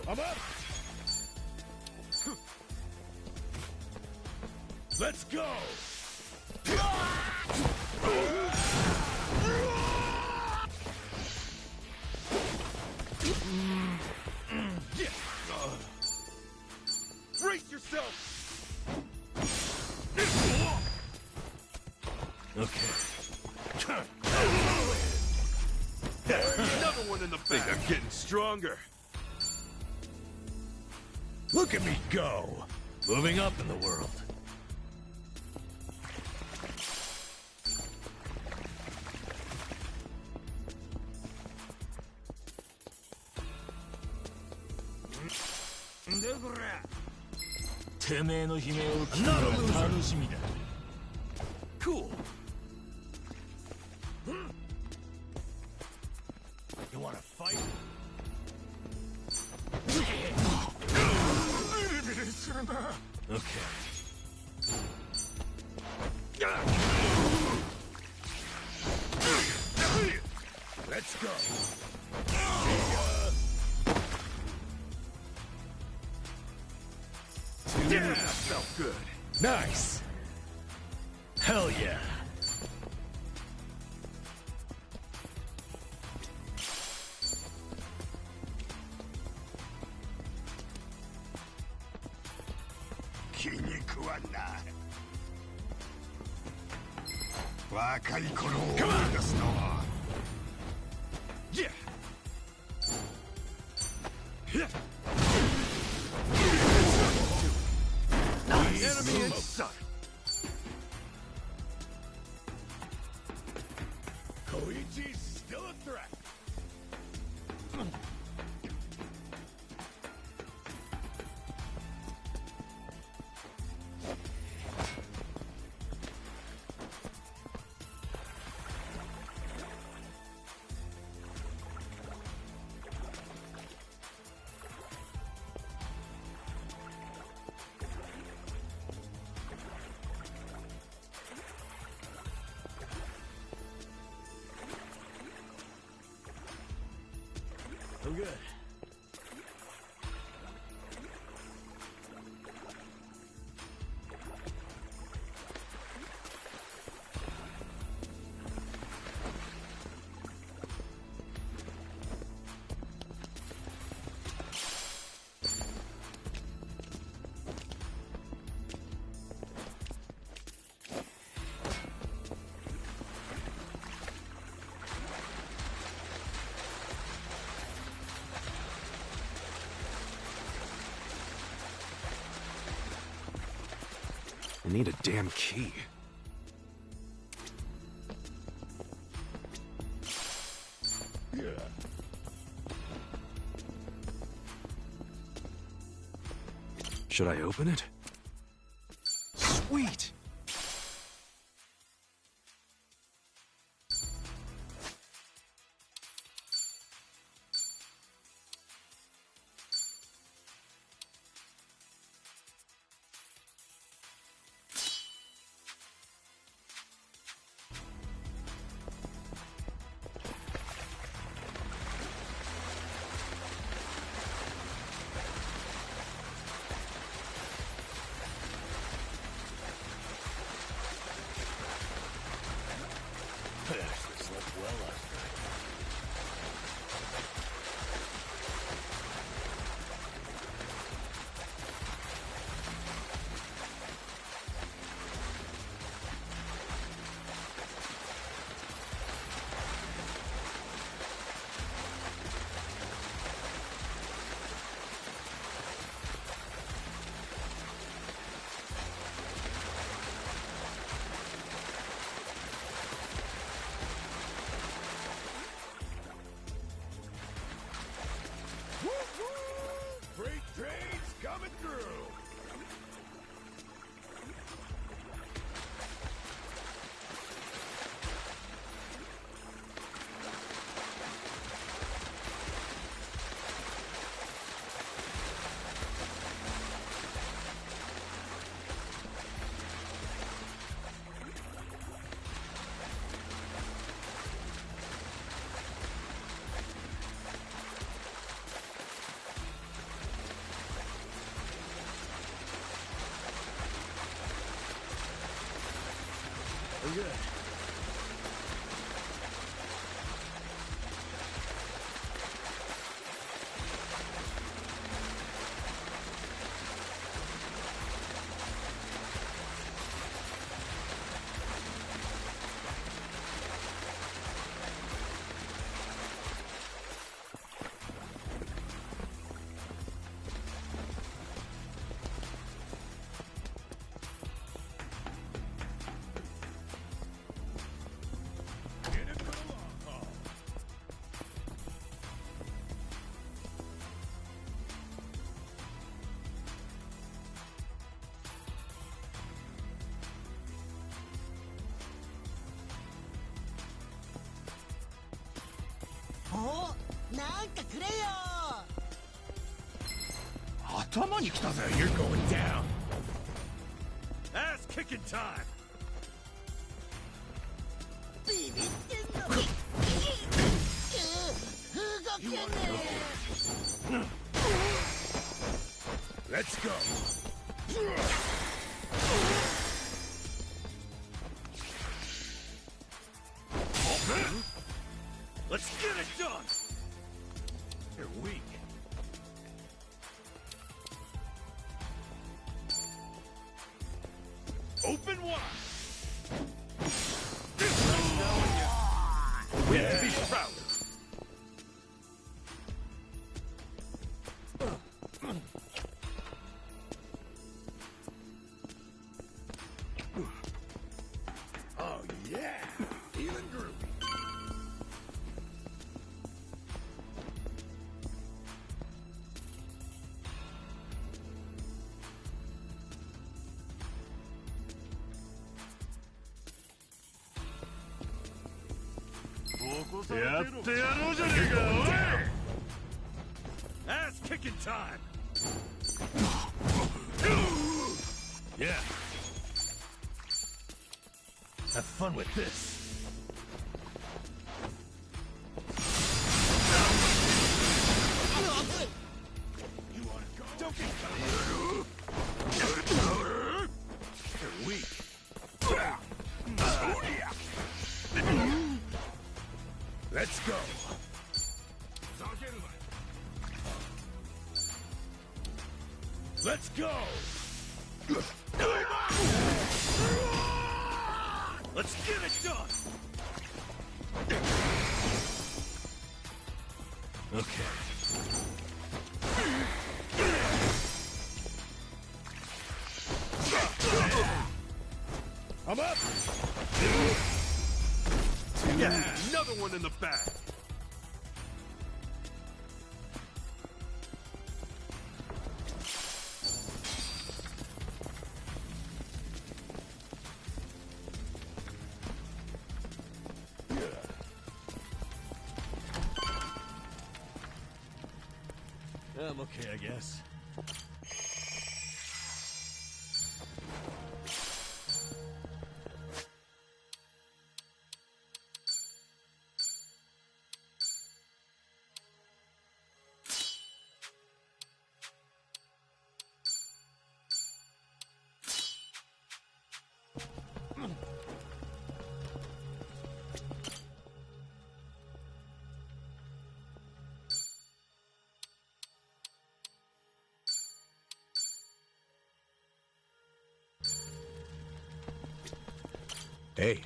I'm up Let's go Brace yourself! Okay. Another one in the back. I'm getting stronger. Look at me go. Moving up in the world. Cool. You wanna fight? Okay. Let's go. Yeah, that felt good. Nice. Hell yeah. Come on. Yeah. Nice. Enemy in sight. Koichi's still a threat. I'm good. I need a damn key. Yeah. Should I open it? Sweet! good. You're going down. Ass kicking time. Let's go. Let's get it done. You're weak. Open wide. We have to be proud. Oh yeah, feeling groovy. Ass kicking time. Yeah. Have fun with this. You wanna go? Don't be You're weak. Let's go. Let's go. Let's get it done. Okay. I'm up. Yeah, another one in the bag. I'm okay, I guess. Hey.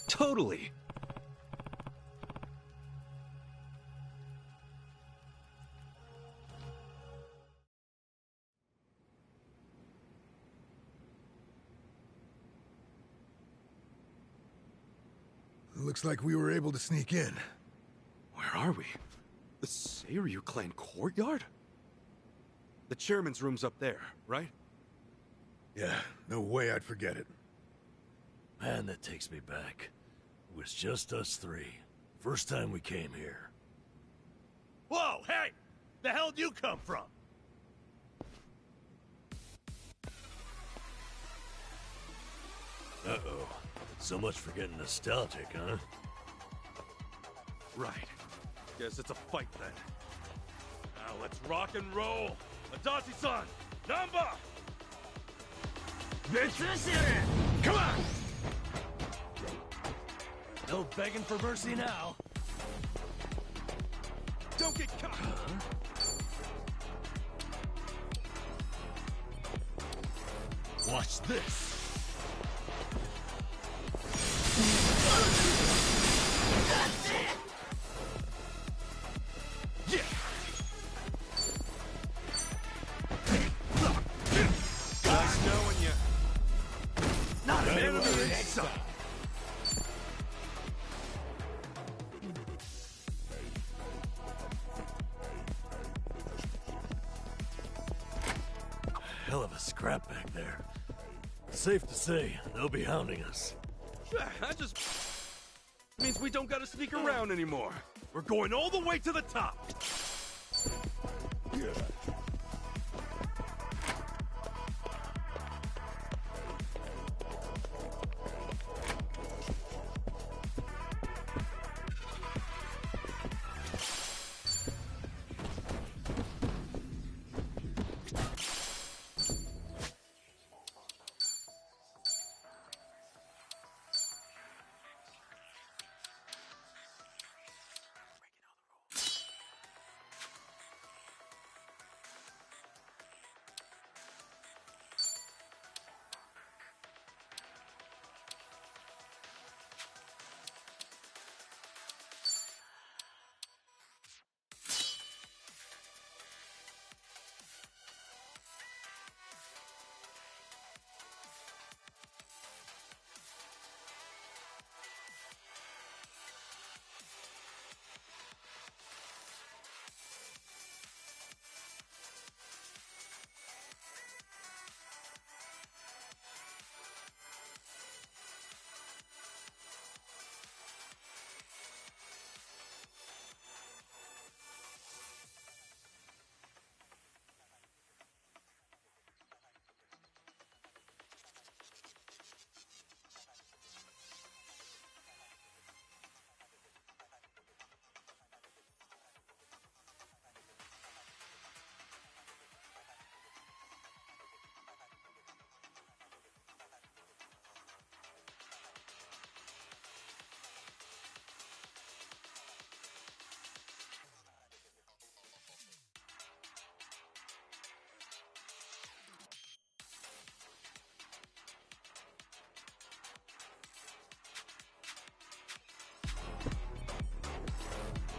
Totally. Looks like we were able to sneak in. Where Where are we? The Seiryu clan courtyard? The chairman's room's up there, right? Yeah, no way I'd forget it. Man, that takes me back. It was just us three. First time we came here. Whoa, hey! The hell'd you come from? Uh-oh. So much for getting nostalgic, huh? Right. Guess it's a fight then. Now let's rock and roll! Adachi-san! Namba! Come on! No begging for mercy now. Don't get caught! Watch this! That's it! Yeah! Nice knowing you. Not an enemy enemy in sight. Hell of a scrap back there. Safe to say, they'll be hounding us. That just means we don't gotta sneak around anymore. We're going all the way to the top.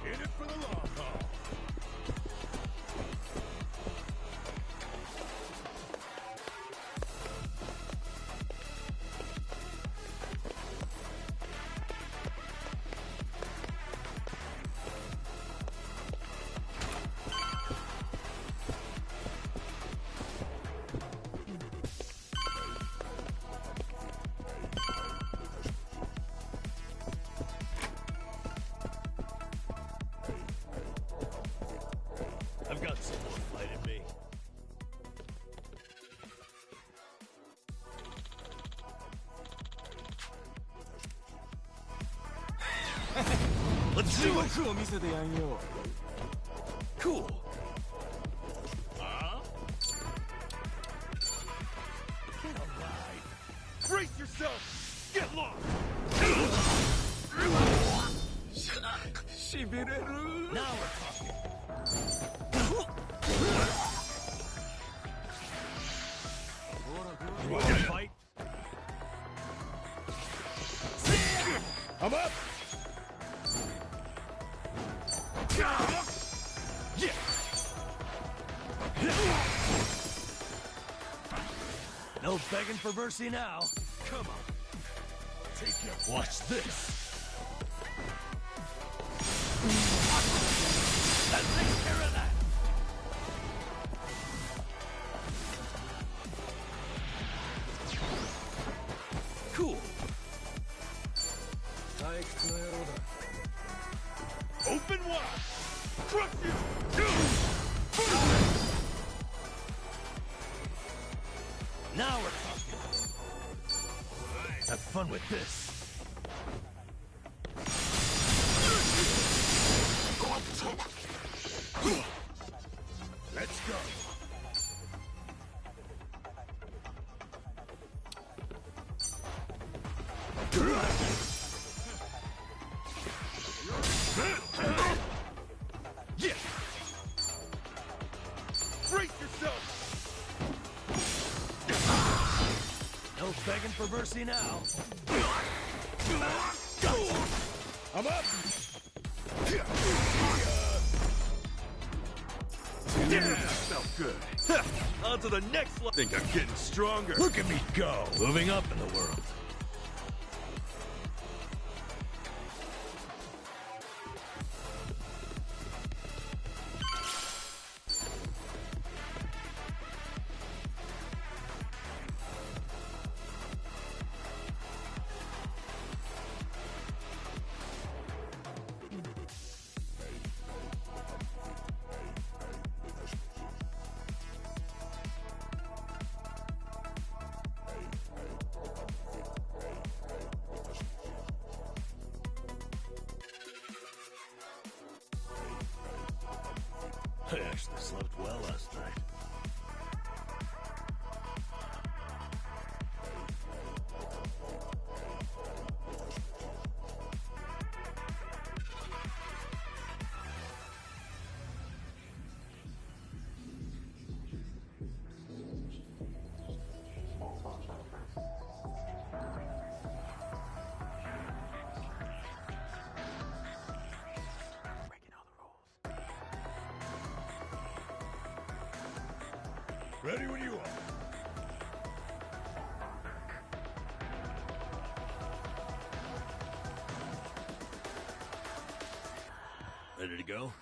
In it for the long haul. I've got someone fighting me. Let's do it! Cool. Get alive. Brace yourself! Get lost! Now we're talking. You want to fight? I'm up! No begging for mercy now. Come on. Take your watch this. Open wide! Crush you! Now we're talking. Have fun with this. Let's go. Yeah. Brace yourself. No begging for mercy now. I'm up. Yeah, felt good. On to the next level. Think I'm getting stronger. Look at me go. Moving up in the world. I actually slept well last night. Ready when you are. Ready to go?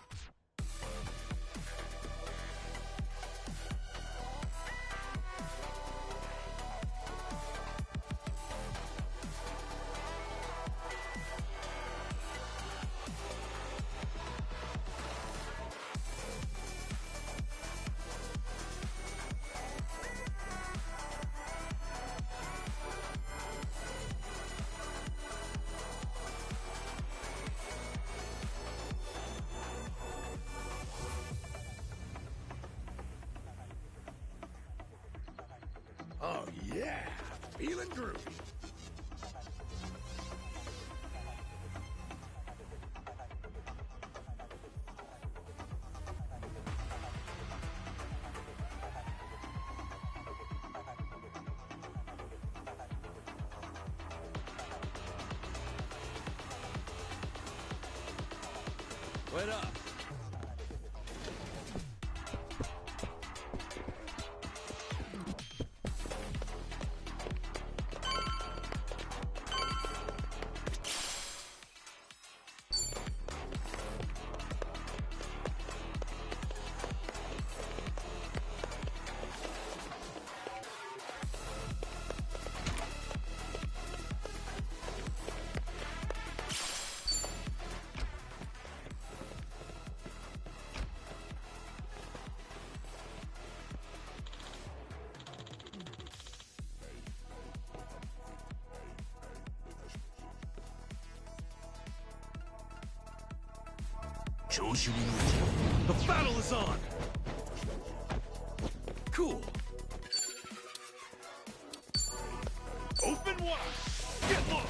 Oh yeah, feeling groovy. Wait up. The battle is on! Cool. Open wide! Get low!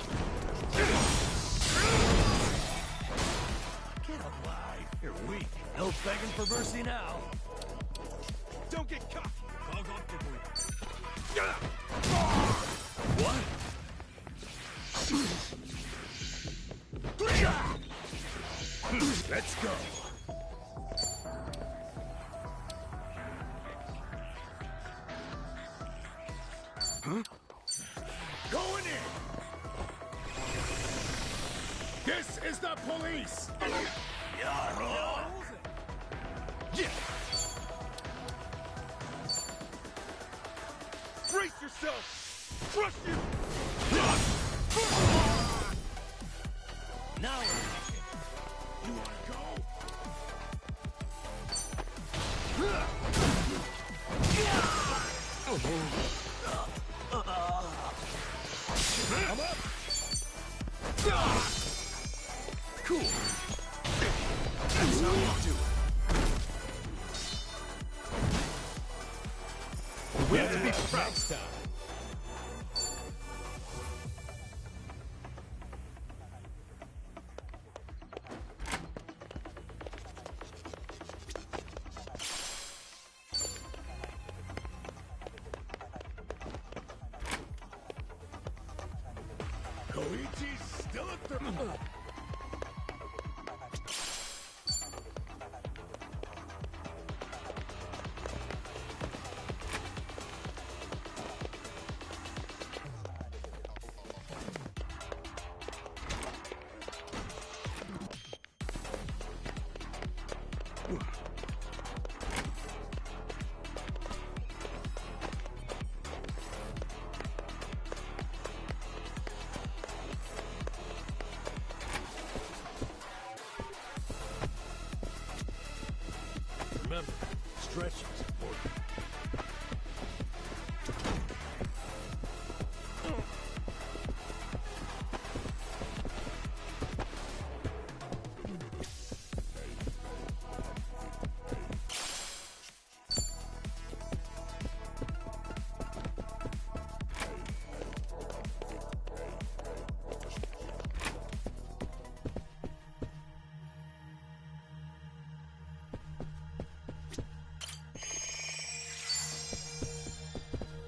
Get alive! You're weak. No begging for mercy now. Don't get cocky! What? Let's go. Huh? Going in. This is the police. Yeah. Brace yourself. Crush you. Now we're talking. You wanna go? I'm up. Cool. That's how you do it. We have to be proud next time. Koichi's still a third. Remember, stretching is important.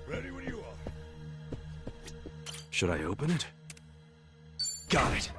Ready when you are. Should I open it? Got it.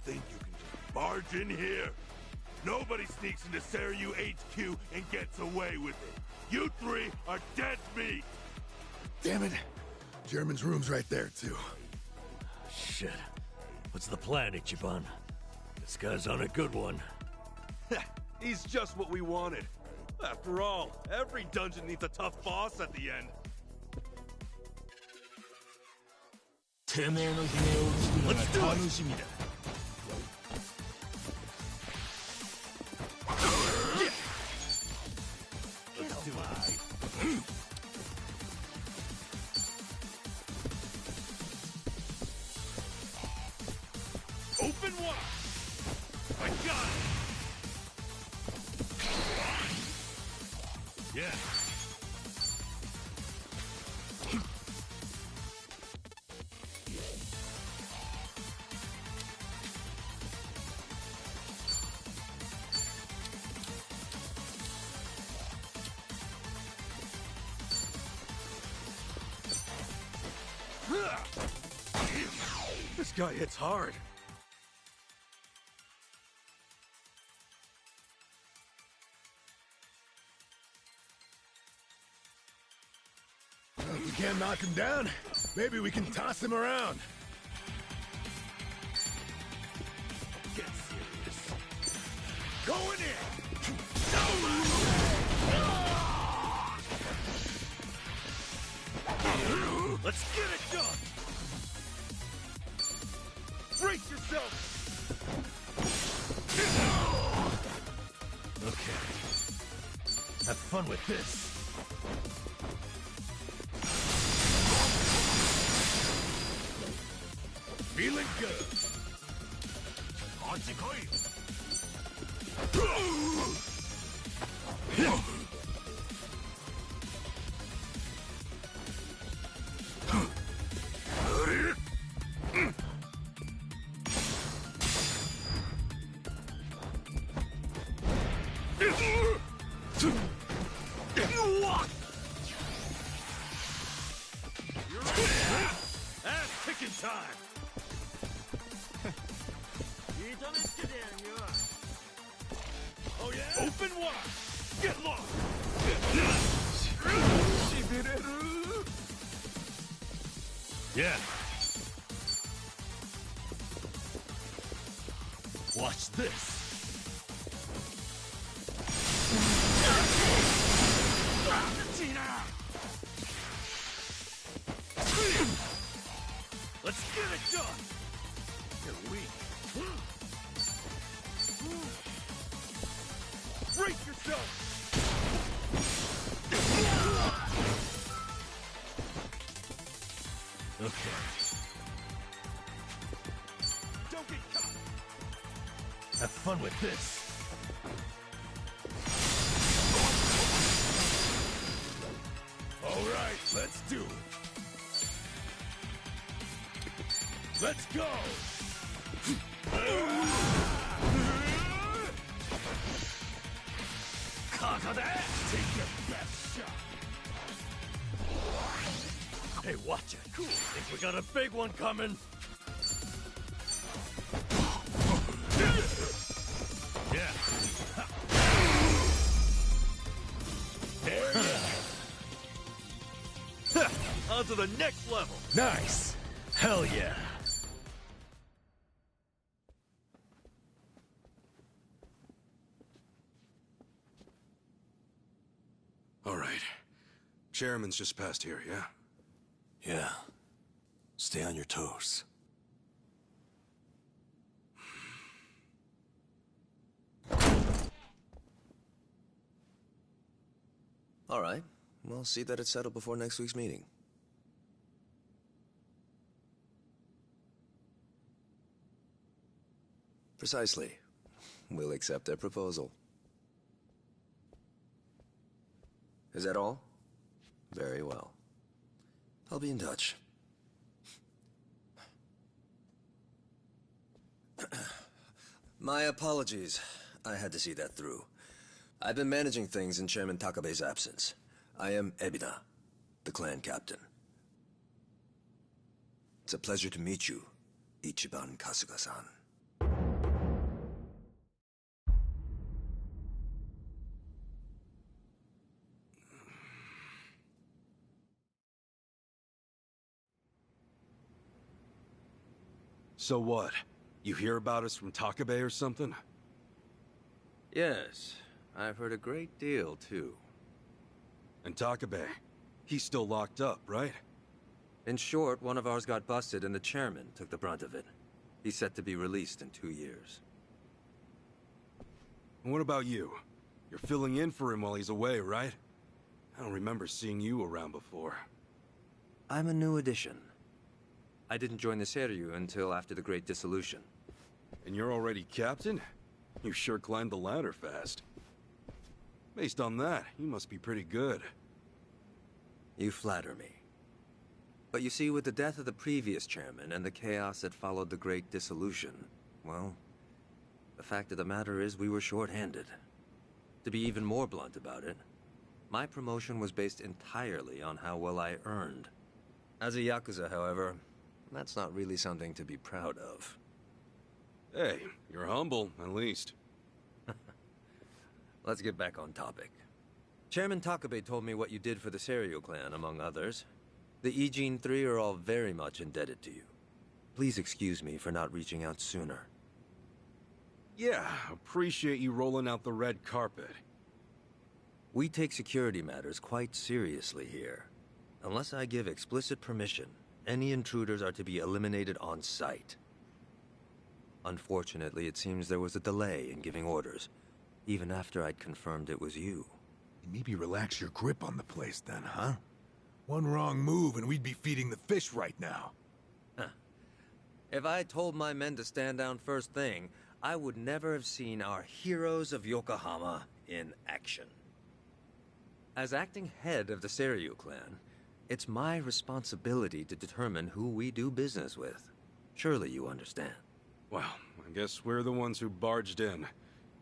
Think you can just barge in here? Nobody sneaks into Seiryu HQ and gets away with it. You three are dead meat! Damn it. German's room's right there, too. Shit. What's the plan, Ichiban? This guy's on a good one. He's just what we wanted. After all, every dungeon needs a tough boss at the end. Let's do it! Let's do it. Open wide! I got it! Yeah. This guy hits hard. Well, if we can't knock him down, maybe we can toss him around. Get serious. Going in! Let's get it done! Brace yourself! Okay. Have fun with this. Feeling good. Ass-kicking time! Oh yeah? Open wide! Get lost! Yeah. Watch this. Let's get it done! You're weak. Brace yourself! Okay. Don't get caught! Have fun with this. All right, let's do it. Let's go! Take your best shot. Hey, watch it. Cool. Think we got a big one coming? Yeah. There you go. On to the next level. Nice. Hell yeah. All right. Chairman's just past here, yeah? Yeah. Stay on your toes. All right. We'll see that it's settled before next week's meeting. Precisely. We'll accept their proposal. Is that all? Very well. I'll be in touch. My apologies. I had to see that through. I've been managing things in Chairman Takabe's absence. I am Ebina, the clan captain. It's a pleasure to meet you, Ichiban Kasuga-san. So what? You hear about us from Takabe or something? Yes, I've heard a great deal, too. And Takabe, he's still locked up, right? In short, one of ours got busted and the chairman took the brunt of it. He's set to be released in 2 years. And what about you? You're filling in for him while he's away, right? I don't remember seeing you around before. I'm a new addition. I didn't join the Seiryu until after the Great Dissolution. And you're already captain? You sure climbed the ladder fast. Based on that, you must be pretty good. You flatter me. But you see, with the death of the previous chairman and the chaos that followed the Great Dissolution, well, the fact of the matter is we were short-handed. To be even more blunt about it, my promotion was based entirely on how well I earned. As a Yakuza, however, that's not really something to be proud of. Hey, you're humble, at least. Let's get back on topic. Chairman Takabe told me what you did for the Seiryu clan, among others. The Ijin 3 are all very much indebted to you. Please excuse me for not reaching out sooner. Yeah, appreciate you rolling out the red carpet. We take security matters quite seriously here. Unless I give explicit permission, any intruders are to be eliminated on sight. Unfortunately, it seems there was a delay in giving orders, even after I'd confirmed it was you. Maybe relax your grip on the place then, huh? One wrong move and we'd be feeding the fish right now. Huh. If I told my men to stand down first thing, I would never have seen our heroes of Yokohama in action. As acting head of the Seiryu clan, it's my responsibility to determine who we do business with. Surely you understand. Well, I guess we're the ones who barged in.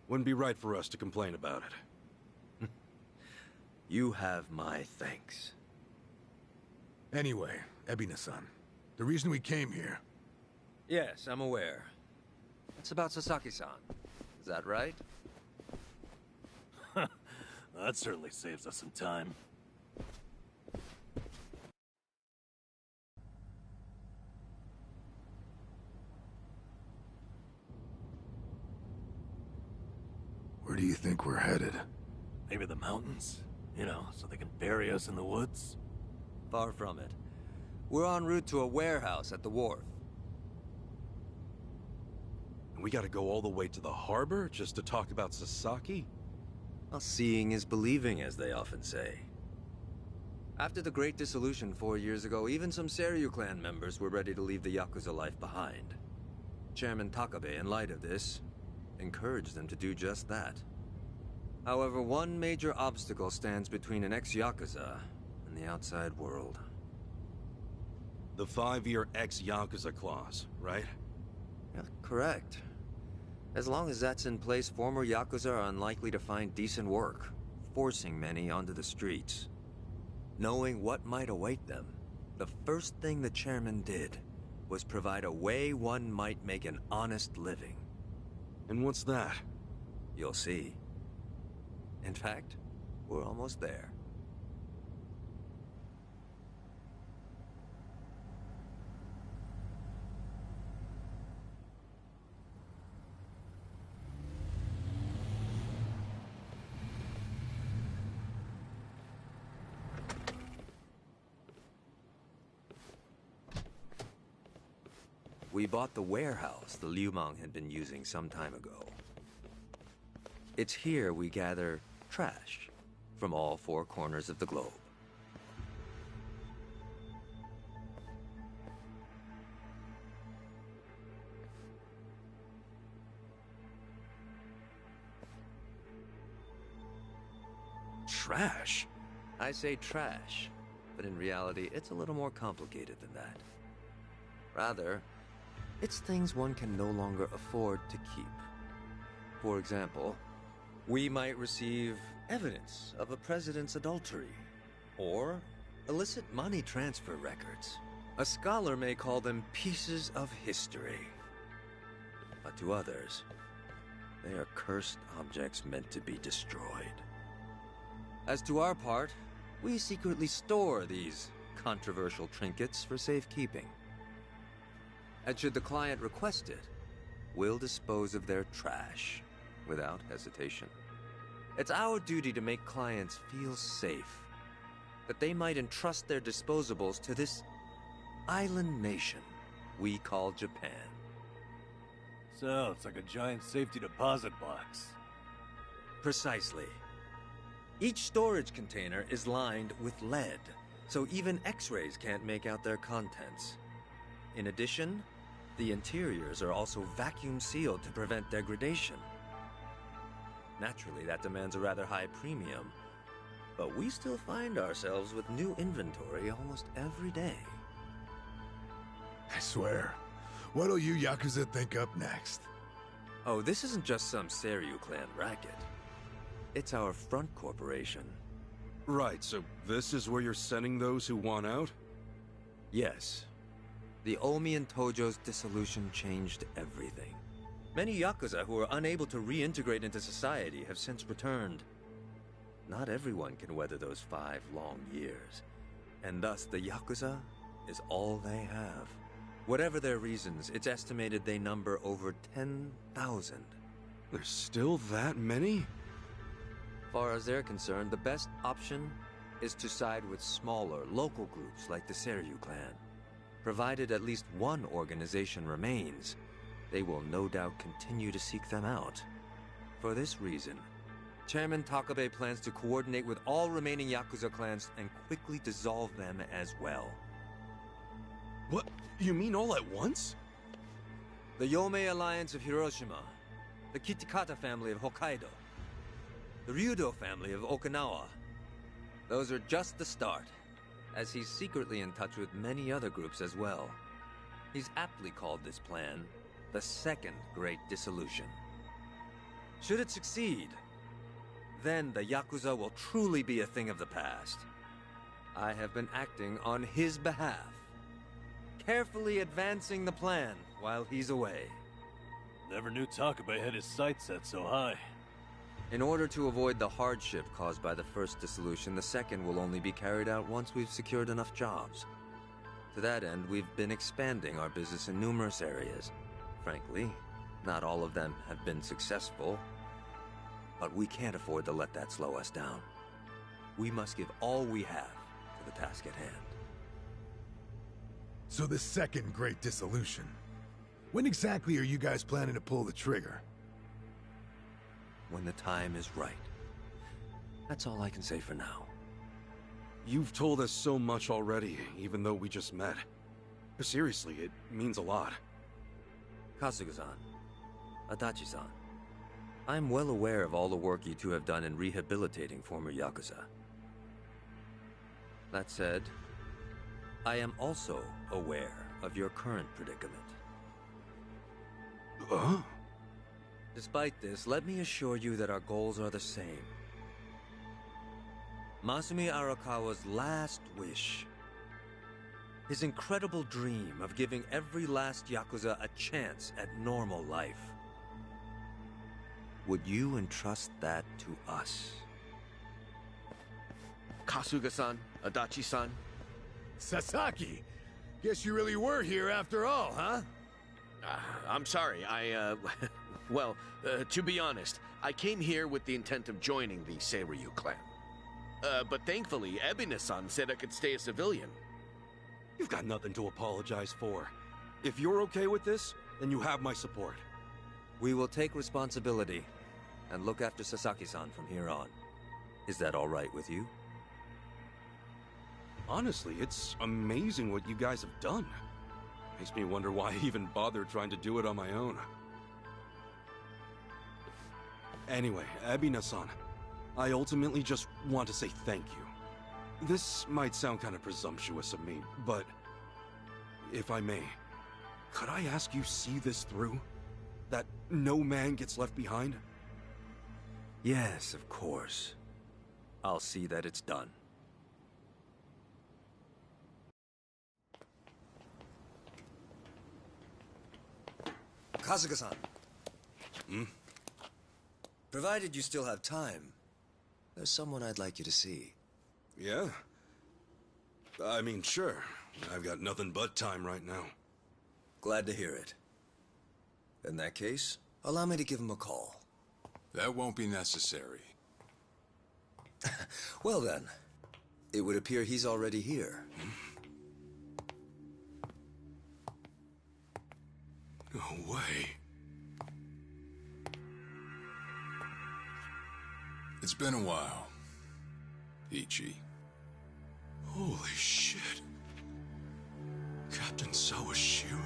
Wouldn't be right for us to complain about it. You have my thanks. Anyway, Ebina-san, the reason we came here... Yes, I'm aware. It's about Sasaki-san. Is that right? That certainly saves us some time. Where do you think we're headed? Maybe the mountains? You know, so they can bury us in the woods? Far from it. We're en route to a warehouse at the wharf. We gotta go all the way to the harbor just to talk about Sasaki? Well, seeing is believing, as they often say. After the Great Dissolution 4 years ago, even some Seiryu clan members were ready to leave the Yakuza life behind. Chairman Takabe, in light of this, encouraged them to do just that. However, one major obstacle stands between an ex-Yakuza and the outside world. The 5-year ex-Yakuza clause, right? Yeah, correct. As long as that's in place, former Yakuza are unlikely to find decent work, forcing many onto the streets. Knowing what might await them, the first thing the chairman did was provide a way one might make an honest living. And what's that? You'll see. In fact, we're almost there. We bought the warehouse the Liu Mang had been using some time ago. It's here we gather trash from all 4 corners of the globe. Trash? I say trash, but in reality, it's a little more complicated than that. Rather, it's things one can no longer afford to keep. For example, we might receive evidence of a president's adultery, or illicit money transfer records. A scholar may call them pieces of history. But to others, they are cursed objects meant to be destroyed. As to our part, we secretly store these controversial trinkets for safekeeping. And should the client request it, we'll dispose of their trash without hesitation. It's our duty to make clients feel safe, that they might entrust their disposables to this island nation we call Japan. So, it's like a giant safety deposit box. Precisely. Each storage container is lined with lead, so even X-rays can't make out their contents. In addition, the interiors are also vacuum sealed to prevent degradation. Naturally, that demands a rather high premium, but we still find ourselves with new inventory almost every day. I swear, what'll you Yakuza think up next? Oh, this isn't just some Seiryu clan racket. It's our front corporation. Right, so this is where you're sending those who want out? Yes. The Omi and Tojo's dissolution changed everything. Many Yakuza who were unable to reintegrate into society have since returned. Not everyone can weather those 5 long years, and thus the Yakuza is all they have. Whatever their reasons, it's estimated they number over 10,000. There's still that many? Far as they're concerned, the best option is to side with smaller, local groups like the Seiryu clan. Provided at least one organization remains, they will no doubt continue to seek them out. For this reason, Chairman Takabe plans to coordinate with all remaining Yakuza clans and quickly dissolve them as well. What? You mean all at once? The Yomei Alliance of Hiroshima, the Kitakata family of Hokkaido, the Ryudo family of Okinawa. Those are just the start, as he's secretly in touch with many other groups as well. He's aptly called this plan the Second Great Dissolution. Should it succeed, then the Yakuza will truly be a thing of the past. I have been acting on his behalf, carefully advancing the plan while he's away. Never knew Takabe had his sights set so high. In order to avoid the hardship caused by the first dissolution, the second will only be carried out once we've secured enough jobs. To that end, we've been expanding our business in numerous areas. Frankly, not all of them have been successful, but we can't afford to let that slow us down. We must give all we have to the task at hand. So the Second Great Dissolution. When exactly are you guys planning to pull the trigger? When the time is right. That's all I can say for now. You've told us so much already, even though we just met. Seriously, it means a lot. Kasuga-san, Adachi-san, I'm well aware of all the work you two have done in rehabilitating former Yakuza. That said, I am also aware of your current predicament. Despite this, let me assure you that our goals are the same. Masumi Arakawa's last wish, his incredible dream of giving every last Yakuza a chance at normal life. Would you entrust that to us? Kasuga-san, Adachi-san. Sasaki! Guess you really were here after all, huh? I'm sorry, well, to be honest, I came here with the intent of joining the Seiryu clan. But thankfully, Ebina-san said I could stay a civilian. You've got nothing to apologize for. If you're okay with this, then you have my support. We will take responsibility and look after Sasaki-san from here on. Is that all right with you? Honestly, it's amazing what you guys have done. Makes me wonder why I even bothered trying to do it on my own. Anyway, Ebina-san, I ultimately just want to say thank you. This might sound kind of presumptuous of me, but if I may, could I ask you see this through? That no man gets left behind? Yes, of course. I'll see that it's done. Kasuga-san. Provided you still have time, there's someone I'd like you to see. Yeah? I mean, sure. I've got nothing but time right now. Glad to hear it. In that case, allow me to give him a call. That won't be necessary. Well then, it would appear he's already here. No way. It's been a while, Ichi. Holy shit. Captain Sawashiro?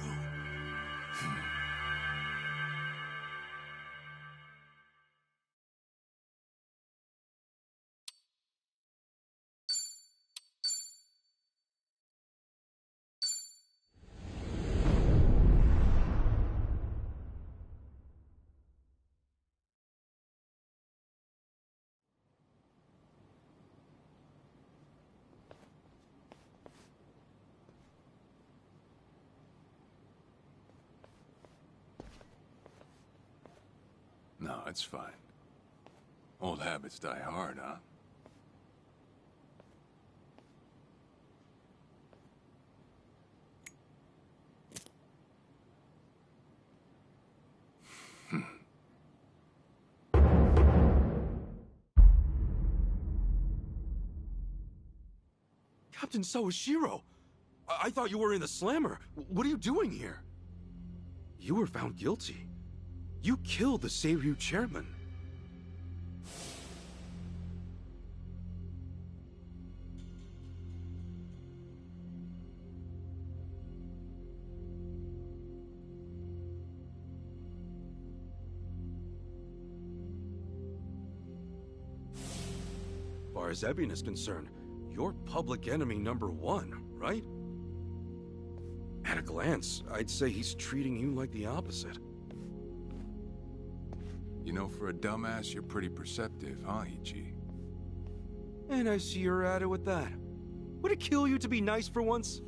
it's fine. Old habits die hard, huh? Captain Sawashiro! I thought you were in the slammer. What are you doing here? You were found guilty. You killed the Seiryu chairman. As far as Ebion is concerned, you're public enemy #1, right? At a glance, I'd say he's treating you like the opposite. You know, for a dumbass, you're pretty perceptive, huh, Ichi? And I see you're at it with that. Would it kill you to be nice for once?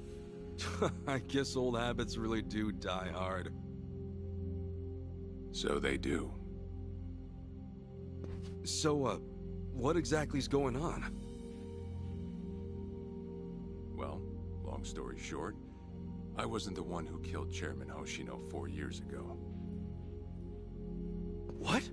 I guess old habits really do die hard. So they do. So, what exactly's going on? Well, long story short, I wasn't the one who killed Chairman Hoshino 4 years ago. What?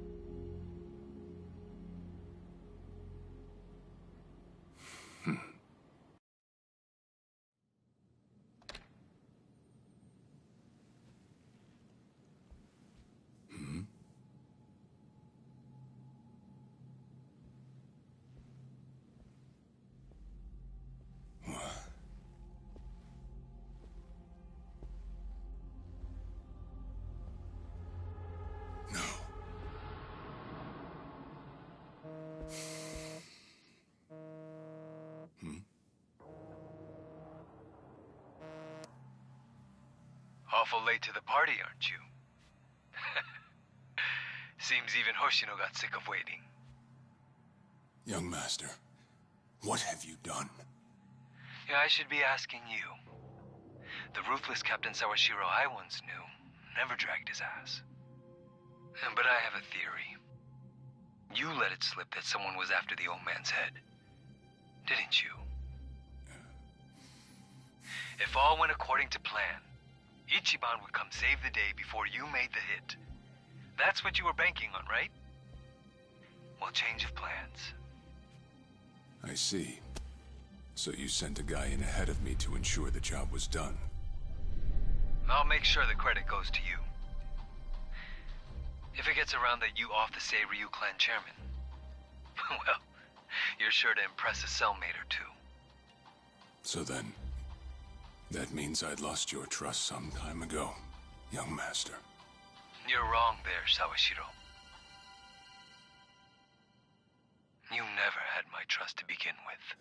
Awful late to the party, aren't you? Seems even Hoshino got sick of waiting. Young master, what have you done? Yeah, I should be asking you. The ruthless Captain Sawashiro I once knew never dragged his ass. But I have a theory. You let it slip that someone was after the old man's head, didn't you? If all went according to plan, Ichiban would come save the day before you made the hit. That's what you were banking on, right? Well, change of plans. I see. So you sent a guy in ahead of me to ensure the job was done. I'll make sure the credit goes to you. If it gets around that you off the Seiryu clan chairman, well, you're sure to impress a cellmate or two. So then, that means I'd lost your trust some time ago, young master. You're wrong there, Sawashiro. You never had my trust to begin with.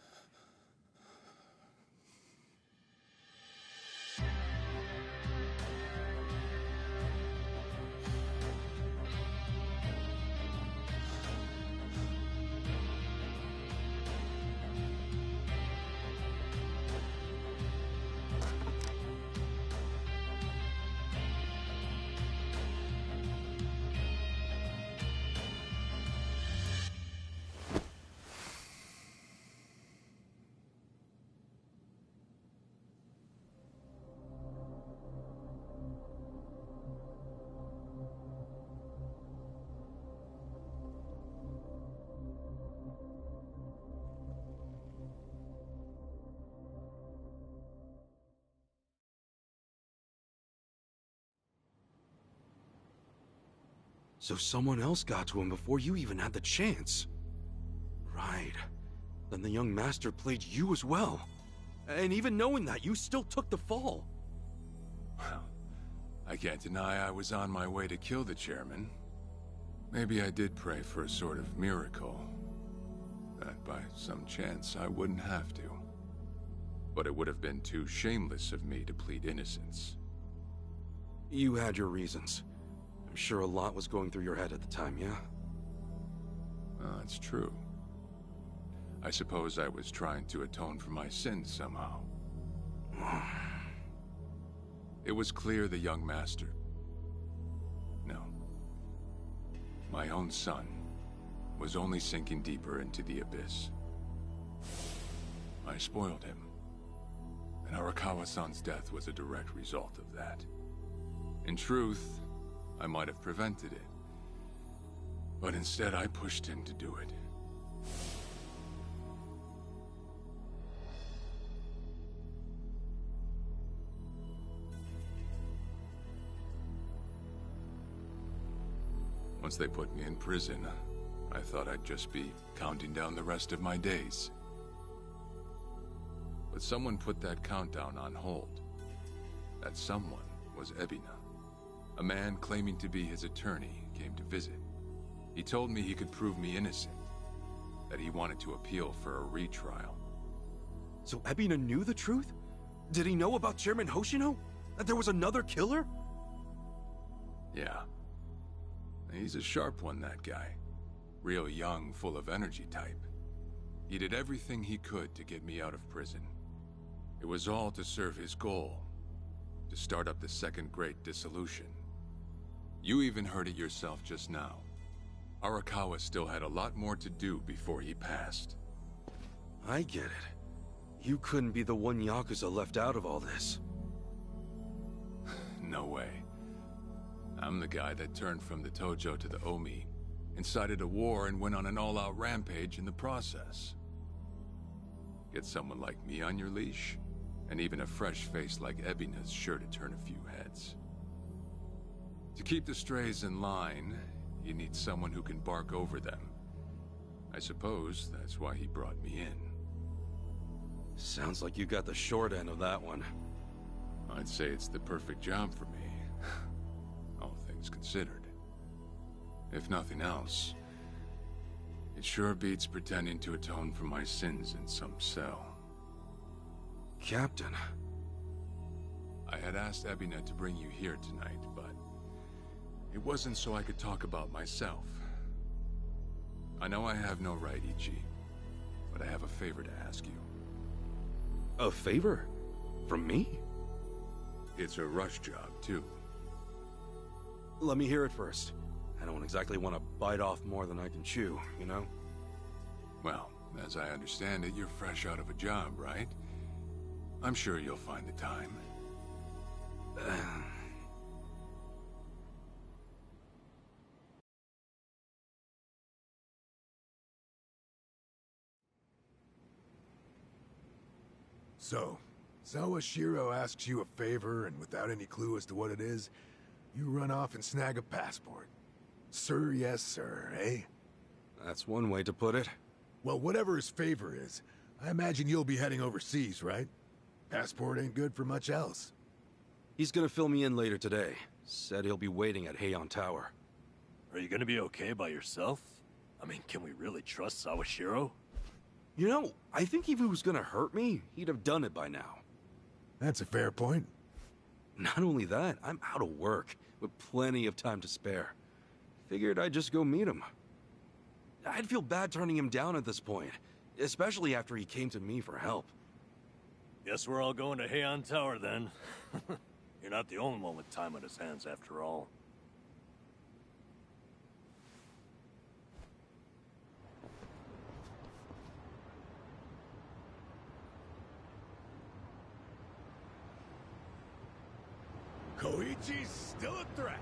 So someone else got to him before you even had the chance. Right. Then the young master played you as well. And even knowing that, you still took the fall. Well, I can't deny I was on my way to kill the chairman. Maybe I did pray for a sort of miracle. That by some chance I wouldn't have to. But it would have been too shameless of me to plead innocence. You had your reasons. I'm sure a lot was going through your head at the time, yeah? That's true. I suppose I was trying to atone for my sins somehow. It was clear the young master... No. My own son was only sinking deeper into the abyss. I spoiled him. And Arakawa-san's death was a direct result of that. In truth, I might have prevented it. But instead, I pushed him to do it. Once they put me in prison, I thought I'd just be counting down the rest of my days. But someone put that countdown on hold. That someone was Ebina. A man claiming to be his attorney came to visit. He told me he could prove me innocent, that he wanted to appeal for a retrial. So Ebina knew the truth? Did he know about Chairman Hoshino? That there was another killer? Yeah. He's a sharp one, that guy. Real young, full of energy type. He did everything he could to get me out of prison. It was all to serve his goal, to start up the Second Great Dissolution. You even heard it yourself just now. Arakawa still had a lot more to do before he passed. I get it. You couldn't be the one Yakuza left out of all this. No way. I'm the guy that turned from the Tojo to the Omi, incited a war and went on an all-out rampage in the process. Get someone like me on your leash, and even a fresh face like Ebina's sure to turn a few heads. To keep the strays in line, you need someone who can bark over them. I suppose that's why he brought me in. Sounds like you got the short end of that one. I'd say it's the perfect job for me. All things considered. If nothing else, it sure beats pretending to atone for my sins in some cell. Captain. I had asked Ebina to bring you here tonight, but it wasn't so I could talk about myself. I know I have no right, Ichi, but I have a favor to ask you. A favor? From me? It's a rush job, too. Let me hear it first. I don't exactly want to bite off more than I can chew, you know? Well, as I understand it, you're fresh out of a job, right? I'm sure you'll find the time. So, Sawashiro asks you a favor, and without any clue as to what it is, you run off and snag a passport. Sir, yes, sir, eh? That's one way to put it. Well, whatever his favor is, I imagine you'll be heading overseas, right? Passport ain't good for much else. He's gonna fill me in later today. Said he'll be waiting at Heian Tower. Are you gonna be okay by yourself? I mean, can we really trust Sawashiro? You know, I think if he was gonna hurt me, he'd have done it by now. That's a fair point. Not only that, I'm out of work, with plenty of time to spare. Figured I'd just go meet him. I'd feel bad turning him down at this point, especially after he came to me for help. Guess we're all going to Heian Tower then. You're not the only one with time on his hands after all. Koichi's still a threat.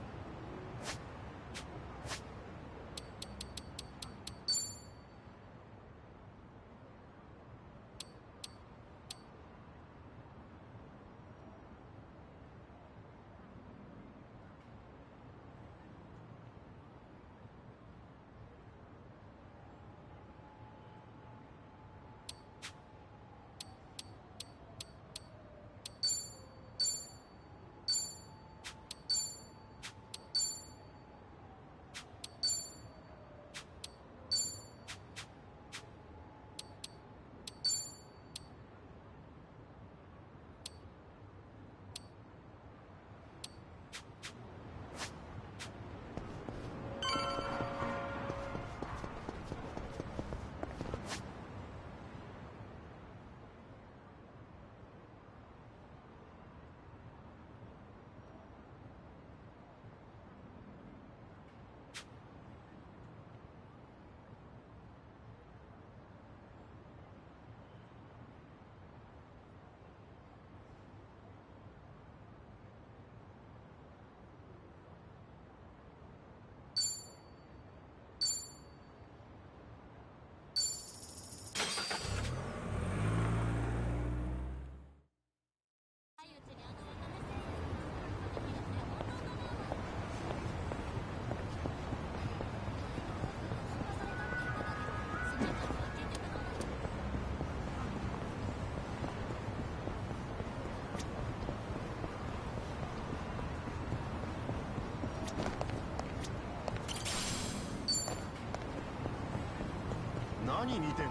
何見てんだよ。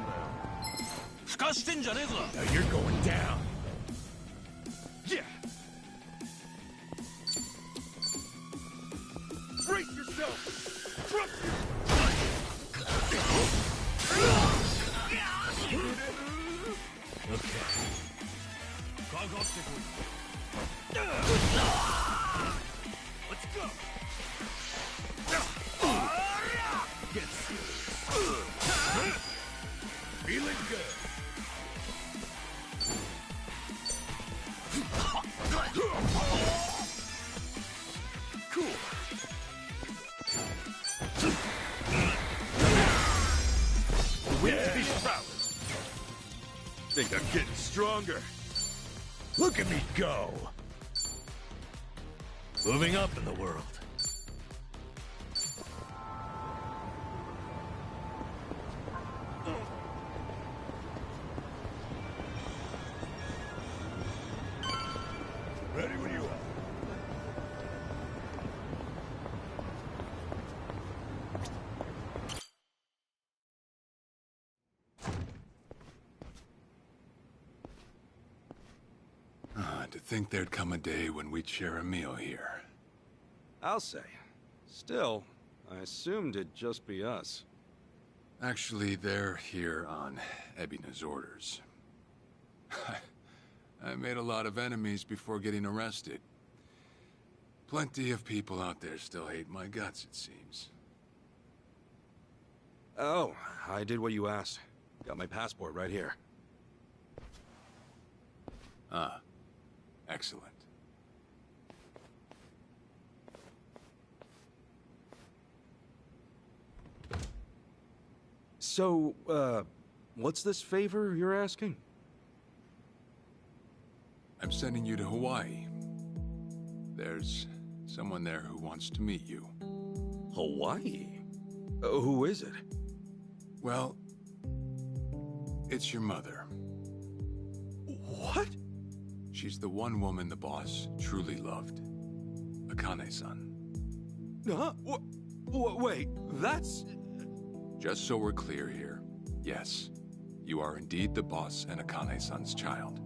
ふかしてんじゃねえぞ。 Now you're going down. Yeah. Brace yourself! Trust Okay. Let's go. Get serious. Feeling good. Cool. Win to be proud. Think I'm getting stronger. Look at me go. Moving up in the world. Ready when you are. To think there'd come a day when we'd share a meal here. I'll say. Still, I assumed it'd just be us. Actually, they're here on Ebina's orders. I made a lot of enemies before getting arrested. Plenty of people out there still hate my guts, it seems. Oh, I did what you asked. Got my passport right here. Ah. Excellent. So, what's this favor you're asking? I'm sending you to Hawaii. There's someone there who wants to meet you. Hawaii? Who is it? Well, it's your mother. What? She's the one woman the boss truly loved. Akane-san. Huh? Wait, that's... Just so we're clear here, yes, you are indeed the boss and Akane-san's child.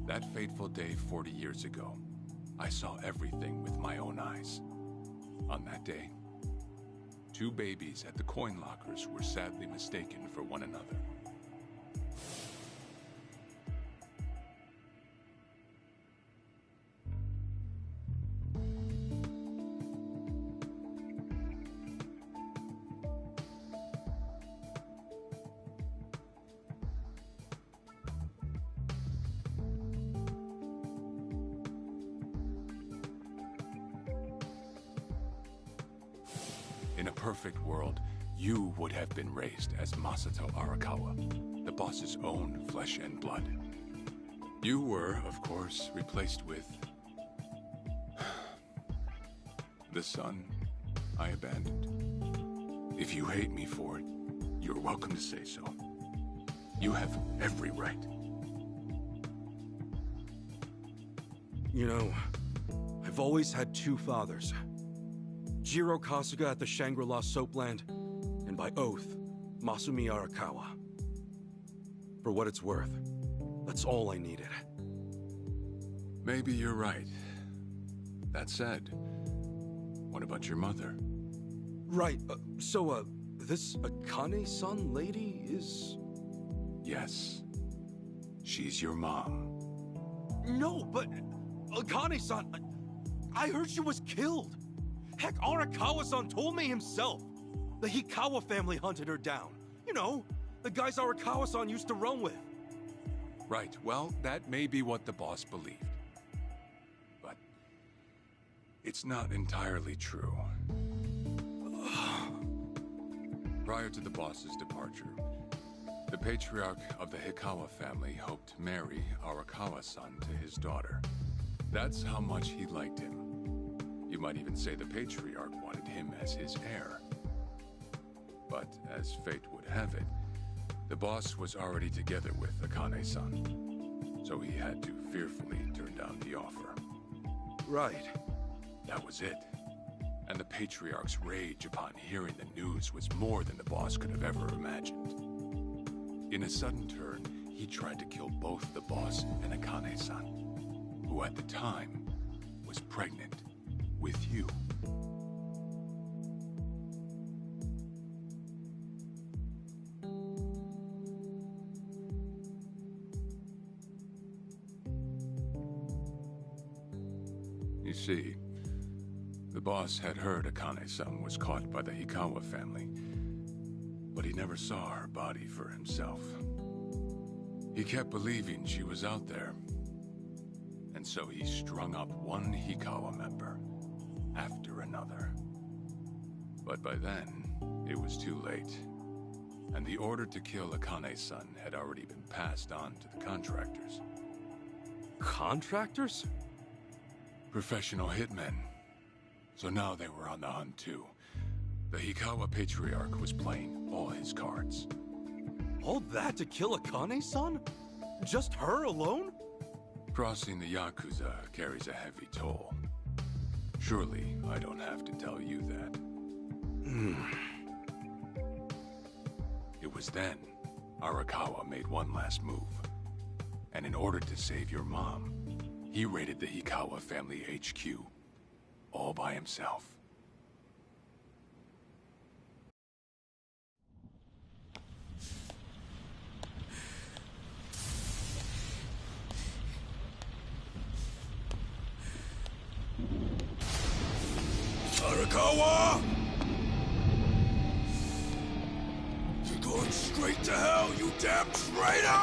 That fateful day 40 years ago, I saw everything with my own eyes. On that day, 2 babies at the coin lockers were sadly mistaken for one another. In a perfect world, you would have been raised as Masato Arakawa, the boss's own flesh and blood. You were, of course, replaced with... the son I abandoned. If you hate me for it, you're welcome to say so. You have every right. You know, I've always had 2 fathers. Jiro Kasuga at the Shangri-La Soapland, and by oath, Masumi Arakawa. For what it's worth, that's all I needed. Maybe you're right. That said, what about your mother? Right, so, this Akane-san lady is... Yes. She's your mom. No, but... Akane-san... I heard she was killed! Heck, Arakawa-san told me himself! The Hikawa family hunted her down. You know, the guys Arakawa-san used to run with. Right, well, that may be what the boss believed. But... it's not entirely true. Prior to the boss's departure, the patriarch of the Hikawa family hoped to marry Arakawa-san to his daughter. That's how much he liked him. You might even say the patriarch wanted him as his heir. But as fate would have it, the boss was already together with Akane-san, so he had to fearfully turn down the offer. Right. That was it. And the patriarch's rage upon hearing the news was more than the boss could have ever imagined. In a sudden turn, he tried to kill both the boss and Akane-san, who at the time was pregnant with you. You see, the boss had heard Akane-san was caught by the Hikawa family, but he never saw her body for himself. He kept believing she was out there, and so he strung up one Hikawa member after another. But by then, it was too late, and the order to kill Akane-san had already been passed on to the contractors. Contractors? Professional hitmen. So now they were on the hunt too. The Hikawa Patriarch was playing all his cards. All that to kill Akane-san? Just her alone? Crossing the Yakuza carries a heavy toll. Surely I don't have to tell you that. It was then Arakawa made one last move. And in order to save your mom, he raided the Hikawa family HQ, all by himself. Arakawa! You're going straight to hell, you damn traitor!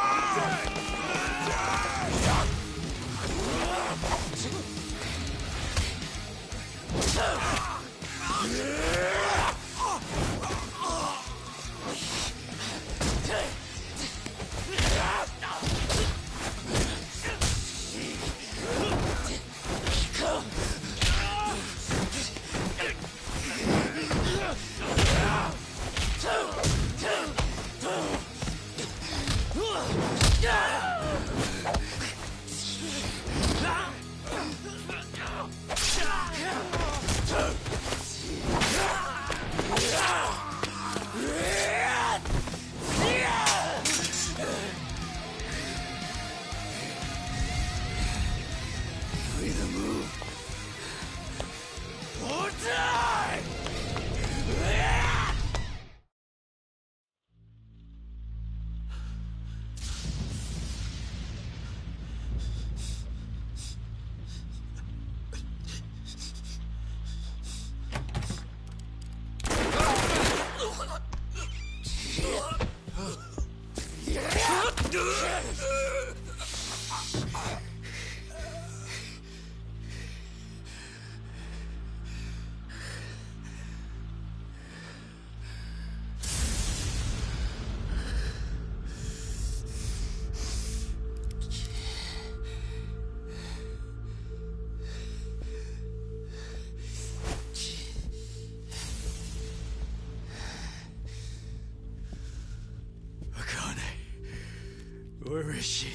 Where is she?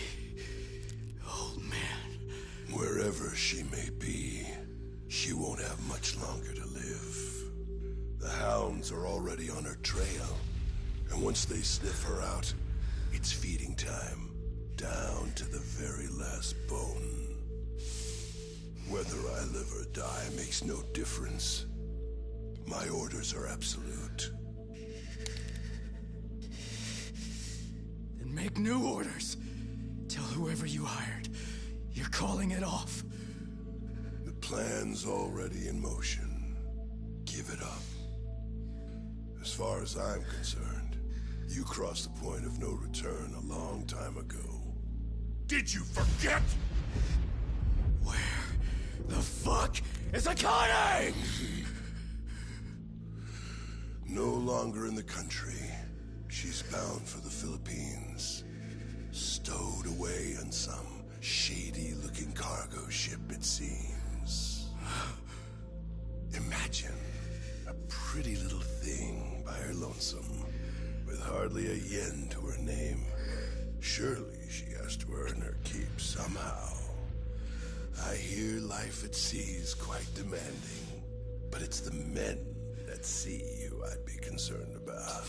Old man. Wherever she may be, she won't have much longer to live. The hounds are already on her trail, and once they sniff her out, it's feeding time, down to the very last bone. Whether I live or die makes no difference. My orders are absolute. Make new orders. Tell whoever you hired, you're calling it off. The plan's already in motion. Give it up. As far as I'm concerned, you crossed the point of no return a long time ago. Did you forget? Where the fuck is Akane? No longer in the country. She's bound for the Philippines. Stowed away on some shady-looking cargo ship, it seems. Imagine a pretty little thing by her lonesome, with hardly a yen to her name. Surely she has to earn her keep somehow. I hear life at sea is quite demanding, but it's the men at sea who I'd be concerned about.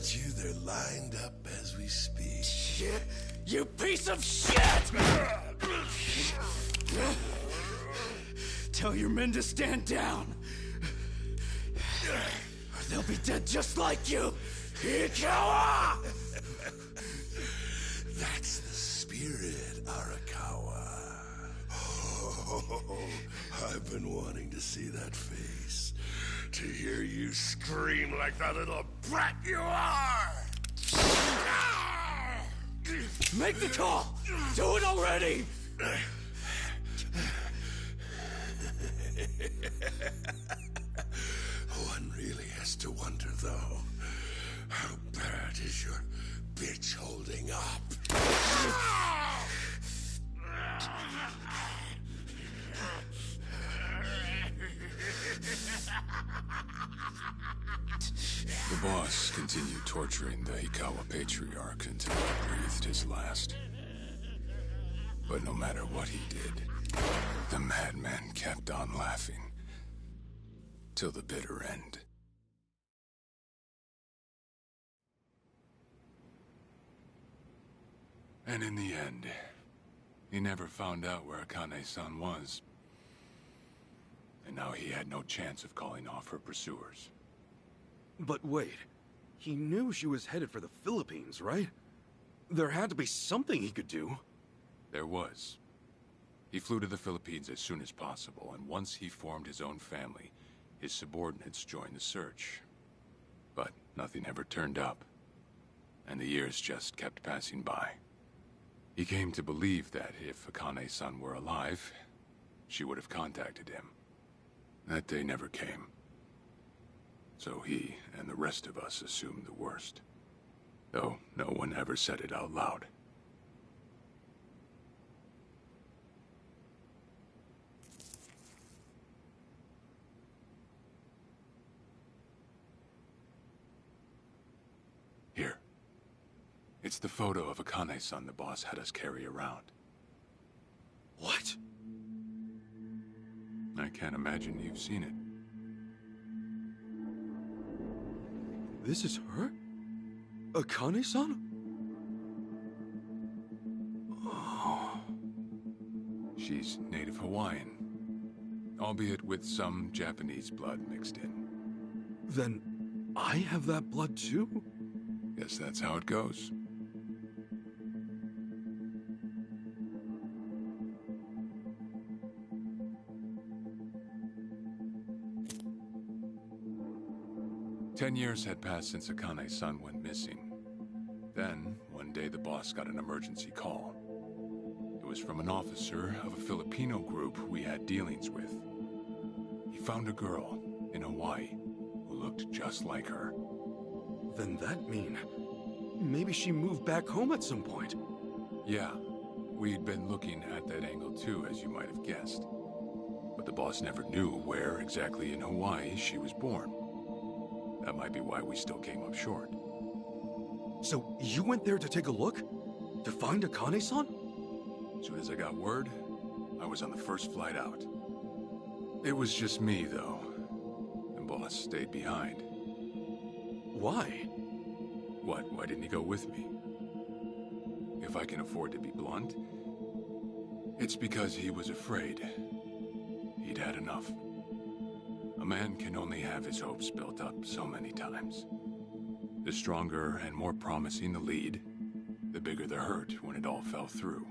bet you they're lined up as we speak. Shit! You piece of shit! Tell your men to stand down. Or they'll be dead just like you, Ikawa! That's the spirit, Arakawa. Oh, I've been wanting to see that face. To hear you scream like the little brat you are! Make the call! Do it already! One really has to wonder, though, how bad is your bitch holding up? The boss continued torturing the Hikawa patriarch until he breathed his last. But no matter what he did, the madman kept on laughing. Till the bitter end. And in the end, he never found out where Akane-san was. And now he had no chance of calling off her pursuers. But wait, he knew she was headed for the Philippines, right? There had to be something he could do. There was. He flew to the Philippines as soon as possible, and once he formed his own family, his subordinates joined the search. But nothing ever turned up, and the years just kept passing by. He came to believe that if Akane-san were alive, she would have contacted him. That day never came. So he and the rest of us assumed the worst. Though no one ever said it out loud. Here. It's the photo of Akane-san the boss had us carry around. What? I can't imagine you've seen it. This is her? Akane-san? Oh. She's native Hawaiian, albeit with some Japanese blood mixed in. Then I have that blood too? Guess that's how it goes. Ten years had passed since Akane-san went missing. Then, one day the boss got an emergency call. It was from an officer of a Filipino group we had dealings with. He found a girl in Hawaii who looked just like her. Then that mean maybe she moved back home at some point. Yeah, we'd been looking at that angle too, as you might have guessed. But the boss never knew where exactly in Hawaii she was born. That might be why we still came up short. So you went there to take a look? To find Akane-san? As soon as I got word, I was on the first flight out. It was just me, though. The boss stayed behind. Why? What? Why didn't he go with me? If I can afford to be blunt, it's because he was afraid. He'd had enough. A man can only have his hopes built up so many times. The stronger and more promising the lead, the bigger the hurt when it all fell through.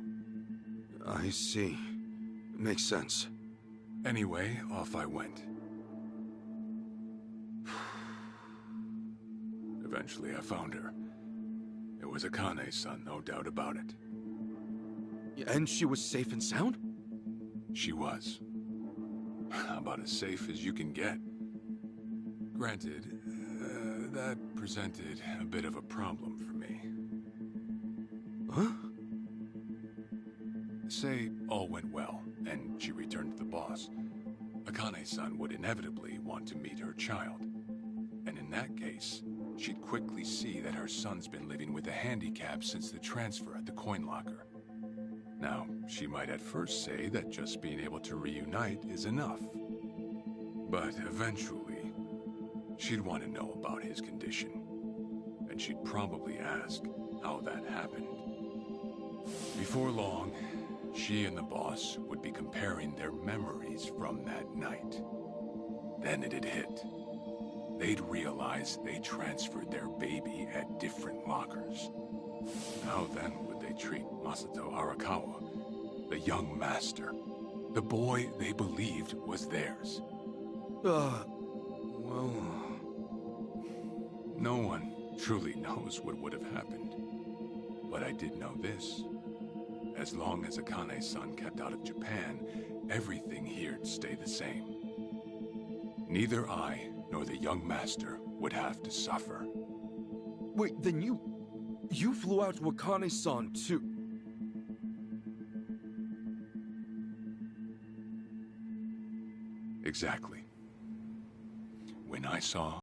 I see. Makes sense. Anyway, off I went. Eventually I found her. It was Akane-san, no doubt about it. And she was safe and sound? She was. About as safe as you can get. Granted, that presented a bit of a problem for me. Huh? Say all went well, and she returned to the boss. Akane-san would inevitably want to meet her child. And in that case, she'd quickly see that her son's been living with a handicap since the transfer at the coin locker. Now, she might at first say that just being able to reunite is enough. But eventually, she'd want to know about his condition. And she'd probably ask how that happened. Before long, she and the boss would be comparing their memories from that night. Then it'd hit. They'd realize they transferred their baby at different lockers. How then would they treat Masato Arakawa, the young master, the boy they believed was theirs? Well... No one truly knows what would have happened. But I did know this. As long as Akane-san kept out of Japan, everything here'd stay the same. Neither I nor the young master would have to suffer. Wait, then you flew out to Akane-san too? Exactly. When I saw